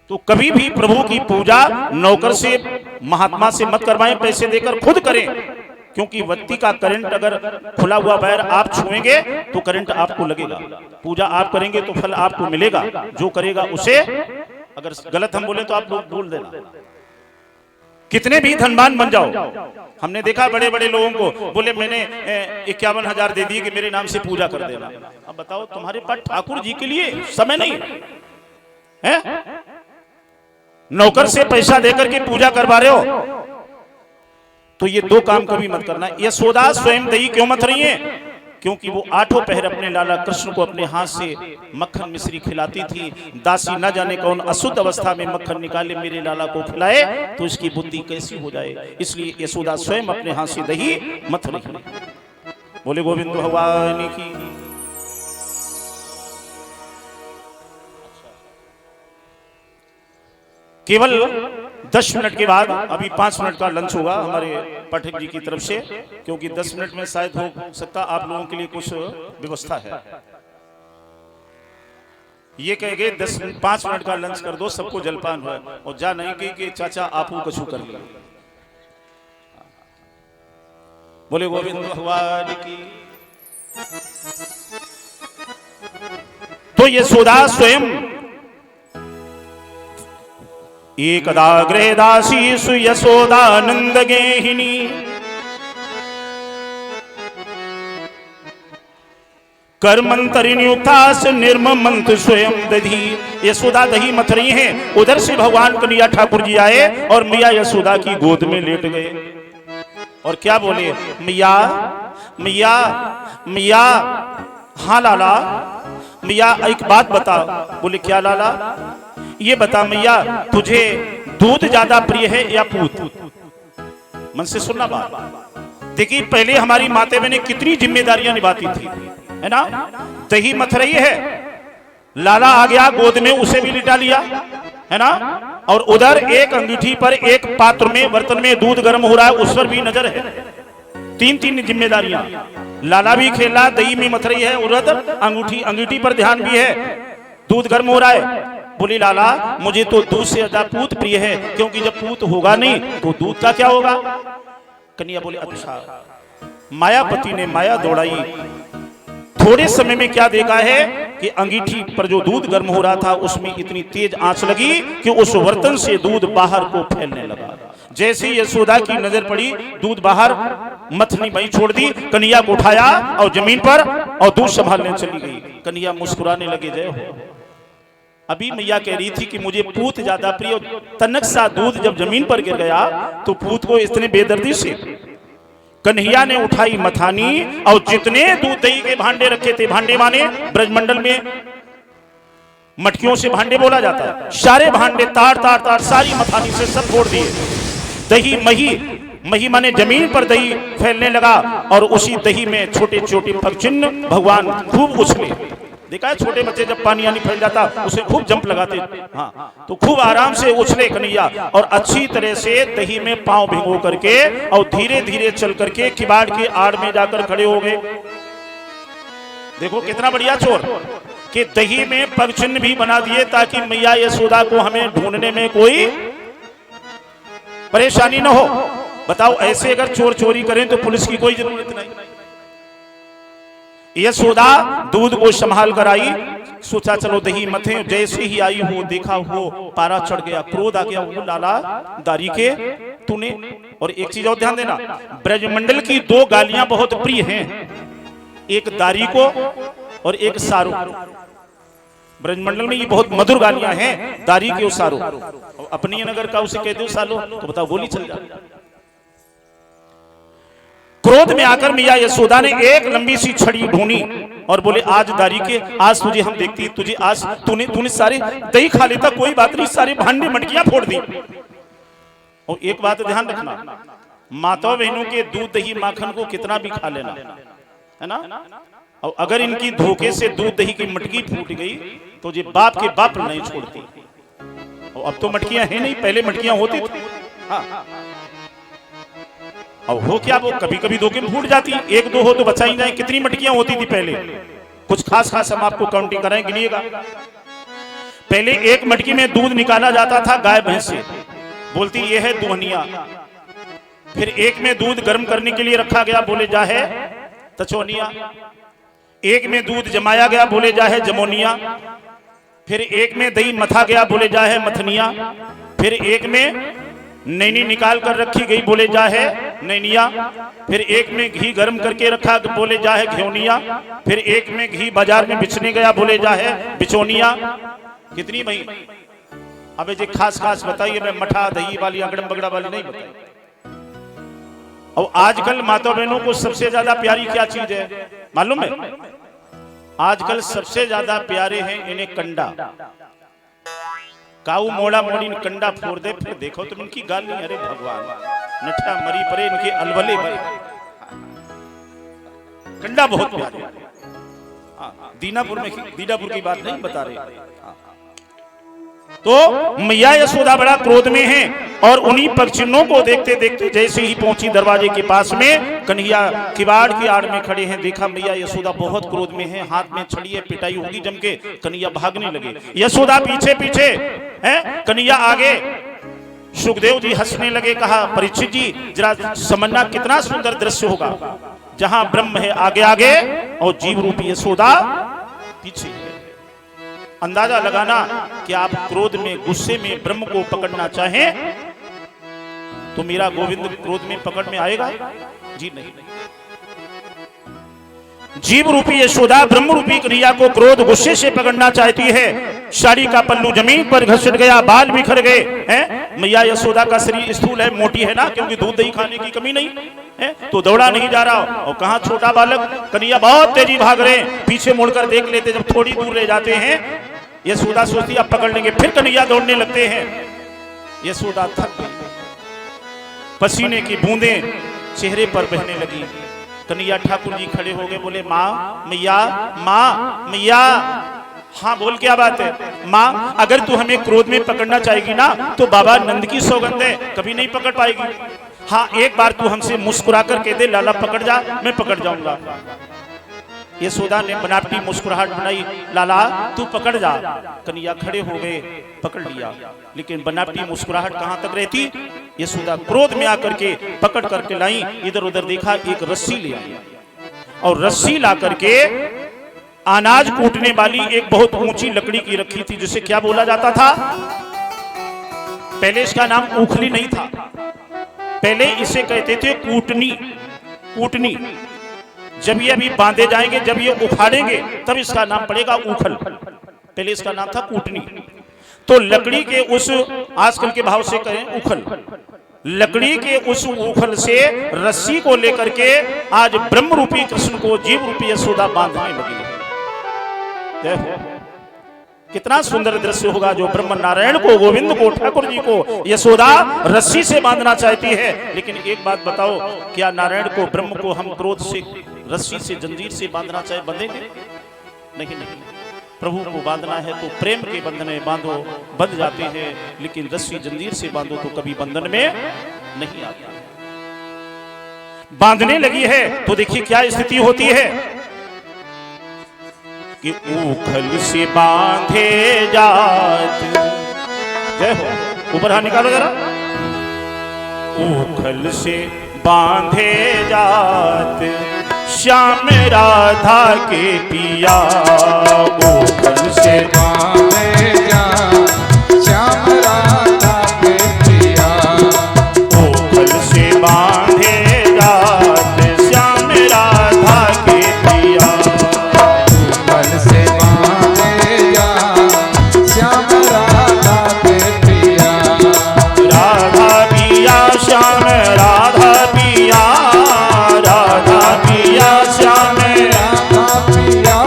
तो कभी भी प्रभु की पूजा नौकर से, महात्मा से मत करवाएं, पैसे देकर खुद करें। क्योंकि व्यक्ति का करंट, अगर खुला हुआ वायर आप छुएंगे तो करंट आपको लगेगा। पूजा आप करेंगे तो फल आपको मिलेगा, जो करेगा उसे। अगर गलत हम बोले तो आप लोग बोल देना। कितने भी धनवान बन जाओ, हमने देखा बड़े बड़े लोगों को, बोले मैंने 51,000 दे दिए कि मेरे नाम से पूजा कर देना। अब बताओ, तुम्हारे पास ठाकुर जी के लिए समय नहीं है? नौकर से पैसा देकर के पूजा करवा रहे हो, तो ये 2 काम कभी मत करना। यशोदा स्वयं दही क्यों मत रही है? क्योंकि वो 8 पहर अपने लाला कृष्ण को अपने हाथ से मक्खन मिश्री खिलाती थी। दासी न जाने कौन अशुद्ध अवस्था में मक्खन निकाले मेरे लाला को खिलाए तो इसकी बुद्धि कैसी हो जाए। इसलिए यशोदा स्वयं अपने हाथ से दही मत रही। बोले गोविंद भगवान की। केवल 10 मिनट के बाद, अभी 5 मिनट का लंच होगा हमारे पाठक जी की तरफ से, क्योंकि 10 मिनट में शायद हो सकता आप लोगों के लिए कुछ व्यवस्था है। ये कह गए 5 मिनट का लंच कर दो, सबको जलपान हुआ, और जा नहीं गई कि चाचा आपू कछु कर लिया। बोले गोविंद भगवान की। तो यशोदा स्वयं एकदा गृहे दासी सुयशोदानंद गेहिनी, कर्मंतरिणयुक्तास निर्ममंत स्वयं दधी। यशोदा दही मथ रही हैं, उधर से भगवान कन्हैया ठाकुर जी आए और मैया यशोदा की गोद में लेट गए और क्या बोले, मैया मैया मैया। हाँ लाला। मैया एक बात बता। बोले क्या लाला? ये बता मैया, तुझे दूध ज्यादा प्रिय है या पूत? मन से सुनना बात। देखिए, पहले हमारी माता बहनें कितनी जिम्मेदारियां निभाती थी, है ना। दही मथ रही है, लाला आ गया गोद में, उसे भी लिटा लिया, है ना। और उधर एक अंगीठी पर, एक पात्र में, बर्तन में दूध गर्म हो रहा है, उस पर भी नजर है। 3 जिम्मेदारियां। लाला भी खेला, दही में मथ रही है, उधर अंगूठी पर ध्यान भी है, दूध गर्म हो रहा है। बोली लाला, मुझे तो दूध से ज्यादा पूत प्रिय है, क्योंकि जब पूत होगा नहीं तो दूध का क्या होगा। कन्हैया बोले अच्छा। मायापति ने माया दौड़ाई। थोड़े समय में क्या देखा है कि अंगीठी पर जो दूध गर्म हो रहा था उसमें इतनी तेज आंच लगी कि उस बर्तन से दूध बाहर को फैलने लगा। जैसे यशोदा की नजर पड़ी, दूध बाहर मथनी वहीं छोड़ दी, कन्हैया को उठाया और जमीन पर और दूध संभालने चली गई। कन्हैया मुस्कुराने लगे, जय हो। अभी मैया कह रही थी कि मुझे पूत ज्यादा प्रिय। तनक सा दूध जब जमीन पर गिर गया तो पूत को इतने बेदर्दी से कन्हैया ने उठाई मथानी, और जितने दूध दही के भांडे रखे थे, भांडे माने ब्रजमंडल में मटकियों से भांडे बोला जाता है, सारे भांडे तार तार तार सारी मथानी से सब फोड़ दिए। दही मही माने जमीन पर दही फैलने लगा, और उसी दही में छोटे छोटे पग चिन्ह भगवान खूब उछले। देखा है छोटे बच्चे जब पानी यानी फैल जाता उसे खूब जंप लगाते, हाँ, तो खूब आराम से उछले कन्हैया, और अच्छी तरह से दही में पांव भिगो करके और धीरे धीरे चल करके किवाड़ के आड़ में जाकर खड़े हो गए। देखो कितना बढ़िया चोर कि दही में पग चिन्ह भी बना दिए, ताकि मैया यशोदा को हमें ढूंढने में कोई परेशानी न हो। बताओ, ऐसे अगर चोर चोरी करें तो पुलिस की कोई जरूरत नहीं। यशोदा दूध को संभाल कर आई, सोचा चलो दही मथे। जैसे ही आई हो देखा हो पारा चढ़ गया, क्रोध आ गया। वो लाला दारी के तूने। और एक चीज और ध्यान देना, ब्रजमंडल की 2 गालियां बहुत प्रिय हैं, एक दारी को और एक सारू। ब्रजमंडल में ये बहुत मधुर गालियां हैं, दारी के और सारू। अपनी नगर का उसे कहते हो सालो तो बताओ गोली चल जाए। क्रोध में आकर मैया यशोदा ने एक लंबी सी छड़ी ढूंढी और बोले आज दारी के आज तुझे हम देखती तुझे आज तूने सारे दही खा लेता कोई बात नहीं, सारे भांडे मटकियां फोड़ दी। और एक बात ध्यान रखना, माता बहनों के दूध दही माखन को कितना भी खा लेना है ना, और अगर इनकी धोखे से दूध दही की मटकी फूट गई तो ये बाप के बाप नहीं छोड़ती। और अब तो मटकियां हैं नहीं, पहले मटकियां होती थी। हाँ। अब हो क्या, वो कभी कभी धोखे में फूट जाती, एक दो हो तो बचा ही जाए। कितनी मटकियां होती थी पहले, कुछ खास हम आपको काउंटिंग कराएं, गिनिएगा। पहले एक मटकी में दूध निकाला जाता था गाय भैंस से, बोलती ये है दुहनिया। फिर एक में दूध गर्म करने के लिए रखा गया, बोले जा है तचोनिया। एक में दूध जमाया गया, बोले जा है जमोनिया। फिर एक में दही मथा गया, बोले जा है मथनिया। फिर एक में नैनी निकाल कर रखी गई, बोले जा है नैनिया। फिर एक में घी गर्म करके रखा, बोले जा है घ्योनिया। फिर एक में घी बाजार में बिचने गया, बोले जा है बिचोनिया। कितनी भाई, अब ये खास खास बताइए, मैं मठा दही वाली अगड़म बगड़ा वाली नहीं बताई। और आजकल माता बहनों को सबसे ज्यादा प्यारी क्या चीज है मालूम है? आजकल सबसे ज्यादा प्यारे हैं इन्हें कंडा। काऊ मोड़ा मोड़ी कंडा फोड़ दे, फिर देखो तुम इनकी गाल नहीं। अरे भगवान, नठा मरी परे इनके अलवले भरे। कंडा बहुत प्यारे। दीनापुर की बात नहीं बता रहे। तो मैया यशोदा बड़ा क्रोध में हैं और उन्हीं पगचिन्हों को देखते देखते जैसे ही पहुंची दरवाजे के पास में, कन्हैया किवाड़ की आड़ में खड़े हैं। देखा मैया यशोदा बहुत क्रोध में है, हाथ में छड़ी है, पिटाई होगी जम के। कन्हैया भागने लगे, यशोदा पीछे पीछे है, कन्हैया आगे। सुखदेव जी हंसने लगे, कहा परीक्षित जी जरा समझना कितना सुंदर दृश्य होगा, जहां ब्रह्म है आगे आगे और जीव रूपी यशोदा पीछे। अंदाजा लगाना कि आप क्रोध में गुस्से में ब्रह्म को पकड़ना चाहें तो मेरा गोविंद क्रोध में पकड़ में आएगा? जी नहीं। जीव रूपी यशोदा ब्रह्म रूपी कन्हैया को क्रोध गुस्से से पकड़ना चाहती है। साड़ी का पल्लू जमीन पर घसट गया, बाल बिखर गए हैं। मैया यशोदा का शरीर स्थूल है, मोटी है ना, क्योंकि दूध दही खाने की कमी नहीं है, तो दौड़ा नहीं जा रहा। और कहां छोटा बालक, कन्हैया बहुत तेजी भाग रहे हैं। पीछे मुड़कर देख लेते, जब थोड़ी दूर रह जाते हैं, यशोदा सोचती अब पकड़ लेंगे, फिर कन्हैया दौड़ने लगते हैं। यशोदा थक गई, पसीने की बूंदें चेहरे पर बहने लगी। कन्हैया ठाकुर जी खड़े हो गए, बोले माँ मैया, माँ मैया। हाँ बोल, क्या बात है? माँ अगर तू हमें क्रोध में पकड़ना चाहेगी ना तो बाबा नंद की सौगंध है, कभी नहीं पकड़ पाएगी। हाँ एक बार तू हमसे मुस्कुरा कर कह दे लाला पकड़ जा, मैं पकड़ जाऊंगा। यशोदा ने बनावटी मुस्कुराहट बनाई, लाला तू पकड़ जा। कन्हैया खड़े हो गए, पकड़ लिया, लेकिन बनावटी मुस्कुराहट कहां तक रहती। यशोदा क्रोध में आकर के पकड़ करके लाई, इधर उधर देखा, एक रस्सी ले आई और रस्सी ला करके अनाज कूटने वाली एक बहुत ऊंची लकड़ी की रखी थी, जिसे क्या बोला जाता था? पहले इसका नाम उखली नहीं था, पहले इसे कहते थे कूटनी। कूटनी जब ये अभी बांधे जाएंगे, जब ये उखाड़ेंगे, तब इसका नाम पड़ेगा उखल। पहले इसका नाम था कूटनी। तो लकड़ी के उस, आजकल के भाव से कहें उखल, लकड़ी के उस उखल से रस्सी को लेकर के आज ब्रह्म रूपी कृष्ण को जीव रूपी यशोदा बांधने लगी। कितना सुंदर दृश्य होगा जो ब्रह्म नारायण को, गोविंद को, ठाकुर जी को यशोदा रस्सी से बांधना चाहती है। लेकिन एक बात बताओ, क्या नारायण को, ब्रह्म को हम क्रोध से, रस्सी से, जंजीर से बांधना चाहे, बंधेंगे? नहीं नहीं। प्रभु को बांधना है तो प्रेम के बंधन में बांधो, बंध जाते हैं, लेकिन रस्सी जंजीर से बांधो तो कभी बंधन में नहीं आता। बांधने लगी है तो देखिए क्या स्थिति होती है कि उखल से बांधे जात, जय हो, ऊपर हाथ निकालो जरा। उखल से बांधे जात श्याम राधा के पिया। उखल से बांधे जात श्याम राधा के पिया। उखल से बांधे जात श्याम राधा के पिया। उखल से बांधे जात श्याम राधा के पिया। राधा पिया श्याम राधा पिया, राधा पिया श्याम राधा पिया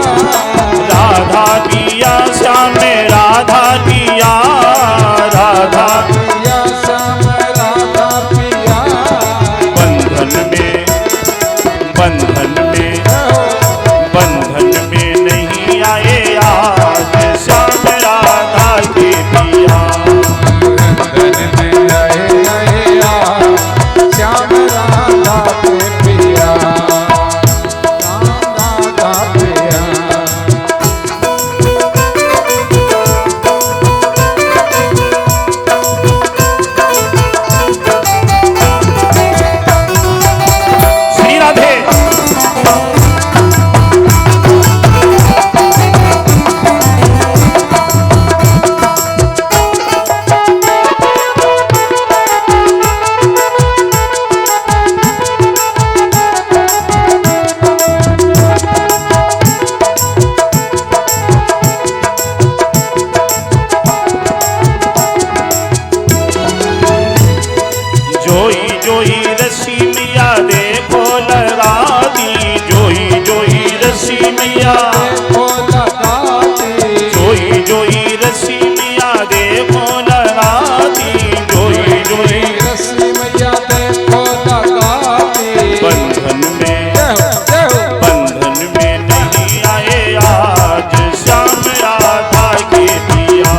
मैया देखो लगाती, जोई जोई रस्सी मैया देखो लगाती, जोई जोई रस्सी मैया देखो लगाती। बंधन में जय हो बंधन में नहीं आए आज श्याम राधा के पिया।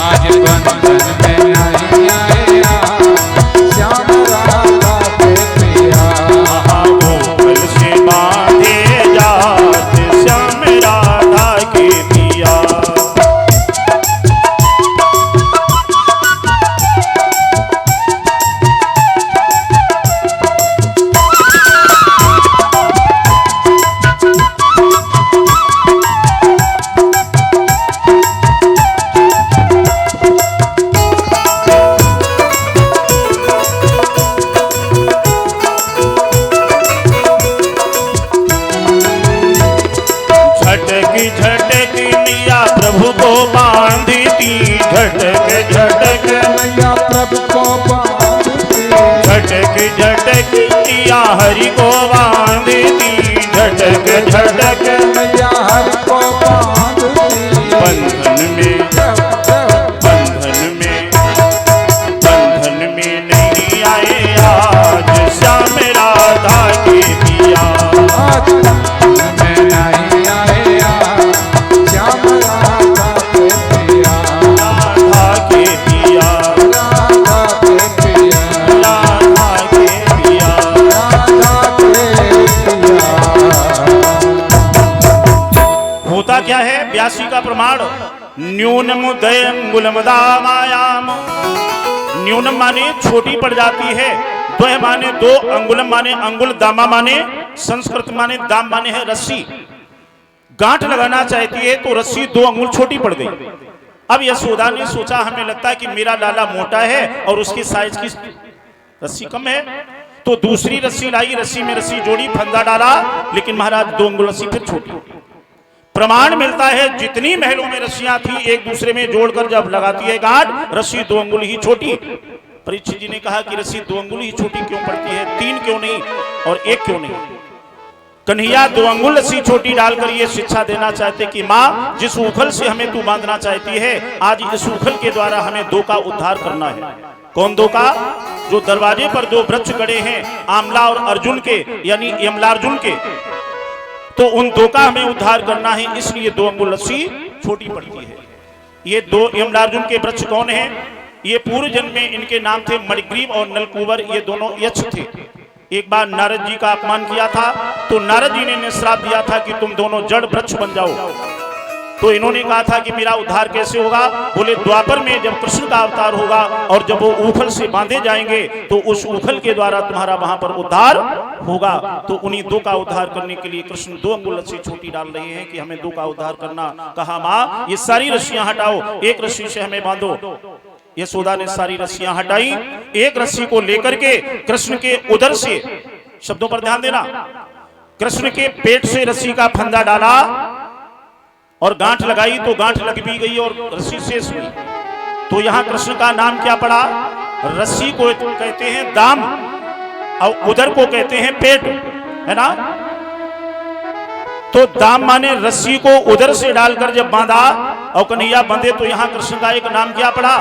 आज बंधन में नहीं आया श्याम राधा के पिया। गोकुल से बांधे जात श्याम राधा के पिया। झटकी झटकी मैया प्रभु को बांधी थी, झटक झटक मैया प्रभु को बांधती, झटक झटक मैया हरि को बांधी थी, झटक झटक मैया हर को बांधती। बंधन में बंधन में नहीं आए आज श्याम राधा के पिया। आज बंधन में नहीं आया श्याम राधा के पिया। राधा के पिया, राधा के पिया, राधा के पिया। राधा के पिया। होता क्या है? 82 का प्रमाण न्यूनम दयंगुलम दामायाम। न्यूनम माने छोटी पड़ जाती है, द्वय माने 2, अंगुलम माने अंगुल, दामा माने संस्कृत माने दाम माने है रस्सी। गांठ लगाना चाहती है तो रस्सी 2 अंगुल छोटी पड़ गई। अब यशोदा ने सोचा हमें लगता है कि मेरा लाला मोटा है और उसकी साइज की रस्सी कम है, तो दूसरी रस्सी लाई, रस्सी में रस्सी जोड़ी, फंदा डाला, लेकिन महाराज 2 अंगुल रस्सी फिर छोटी। प्रमाण मिलता है जितनी महलों में रस्सियां थी एक दूसरे में जोड़कर जब लगाती है गांठ, रस्सी 2 अंगुल ही छोटी। परीक्षित जी ने कहा कि रस्सी 2 अंगुल ही छोटी क्यों पड़ती है, 3 क्यों नहीं और 1 क्यों नहीं? कन्हैया 2 अंगुल रस्सी छोटी डालकर ये शिक्षा देना चाहते कि माँ जिस उखल से हमें तू बांधना चाहती है, आज इस उखल के द्वारा हमें 2 का उद्धार करना है। कौन 2 का? जो दरवाजे पर 2 वृक्ष खड़े हैं, आमला और अर्जुन के, यानी यमलार्जुन के, तो उन 2 का हमें उद्धार करना है, इसलिए 2 अंगुल रस्सी छोटी पड़ती है। ये 2 यमलार्जुन के वृक्ष कौन है? ये पूर्व जन्म में इनके नाम थे मणिग्रीव और नलकूबर, ये दोनों यक्ष थे। एक बार नारद जी का अपमान किया था तो नारद जी ने श्राप दिया था कि तुम दोनों जड़ वृक्ष बन जाओ। तो इन्होंने कहा था कि मेरा उद्धार कैसे होगा? बोले द्वापर में जब कृष्ण का अवतार होगा और जब वो उखल से बांधे जाएंगे तो उस उखल के द्वारा तुम्हारा वहां पर उद्धार होगा। तो उन्हीं 2 का उद्धार करने के लिए कृष्ण 2 अंगुल रस्सी छोटी डाल रहे हैं कि हमें 2 का उद्धार करना। कहा माँ ये सारी रस्सियां हटाओ, एक रस्सी से हमें बांधो। यशोदा ने सारी रस्सियां हटाई, एक रस्सी को लेकर के कृष्ण के उदर से, शब्दों पर ध्यान देना, कृष्ण के पेट से रस्सी का फंदा डाला और गांठ लगाई तो गांठ लग भी गई और रस्सी शेष हुई। तो यहां कृष्ण का नाम क्या पड़ा? रस्सी को कहते हैं दाम और उदर को कहते हैं पेट, है ना? तो दाम माने रस्सी को उदर से डालकर जब बांधा और कन्हैया बंधे तो यहां कृष्ण का एक नाम क्या पड़ा?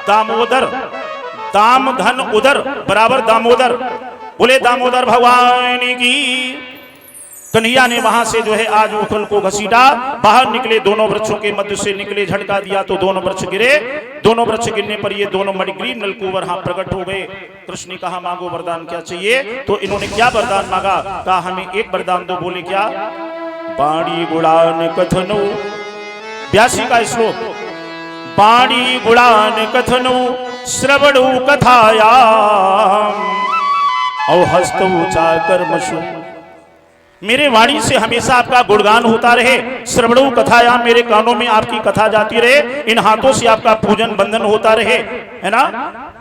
दामोदर। दाम धन उदर बराबर दामोदर। बोले दामोदर भगवान की। कन्हैया ने वहां से जो है आज उखल को घसीटा, बाहर निकले, दोनों वृक्षों के मध्य से निकले, झटका दिया तो दोनों वृक्ष गिरे। दोनों वृक्ष गिरने पर ये दोनों मणिग्रीव नलकूबर हां प्रकट हो गए। कृष्ण ने कहा मांगो वरदान क्या चाहिए? तो इन्होंने क्या वरदान मांगा? कहा हमें एक वरदान दो। बोले क्या? बाणी गुणान कथनु, 82 का श्लोक, बाणी गुणान कथनु श्रवणु कथायाम औ हस्तु चाकर्मशु। मेरे वाणी से हमेशा आपका गुणगान होता रहे, श्रवणु कथायाम, मेरे कानों में आपकी कथा जाती रहे, इन हाथों से आपका पूजन बंधन होता रहे, है ना?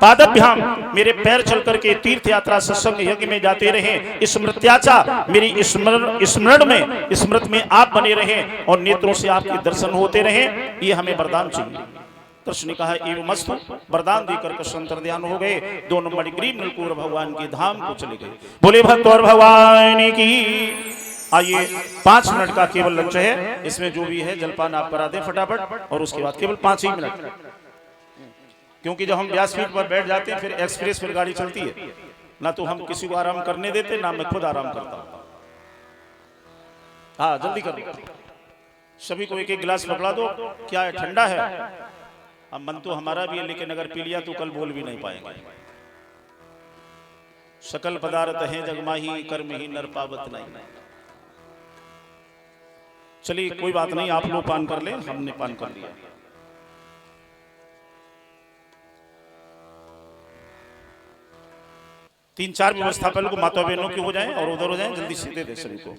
पादभ्याम, मेरे पैर चल करके तीर्थ यात्रा सत्संग यज्ञ में जाते रहे। स्मृत्याचा, मेरी स्मरण में, स्मृत में आप बने रहे और नेत्रों से आपके दर्शन होते रहे। ये हमें वरदान चाहिए। कृष्ण ने कहा एवं मस्तु। वरदान देकर कृष्ण अंतर्ध्यान हो गए। दोनों मणिग्रीव नलकूबर भगवान के धाम को चले गए। बोले भक्त और भगवान की। आइए 5 मिनट का केवल लंच है, इसमें जो भी है जलपान आप करा दें फटाफट, और उसके बाद केवल 5 ही मिनट, क्योंकि जब हम व्यासपीठ पर बैठ जाते हैं फिर एक्सप्रेस पर गाड़ी चलती है, ना तो हम किसी को आराम करने देते, ना मैं खुद आराम करता हूं। हाँ जल्दी करो, सभी को एक एक गिलास पकड़ा दो। क्या है, ठंडा है? अब मन तो हमारा भी है, लेकिन अगर पी लिया तो कल बोल भी नहीं पाएंगे। सकल पदार्थ है जगमाही, कर्म ही नर पावत नहीं। चलिए कोई बात नहीं, आप लोग पान कर ले, हमने पान कर लिया। तीन चार व्यवस्था पहले को माता बहनों की हो जाए और उधर हो जाए, जल्दी सीधे दे सभी को।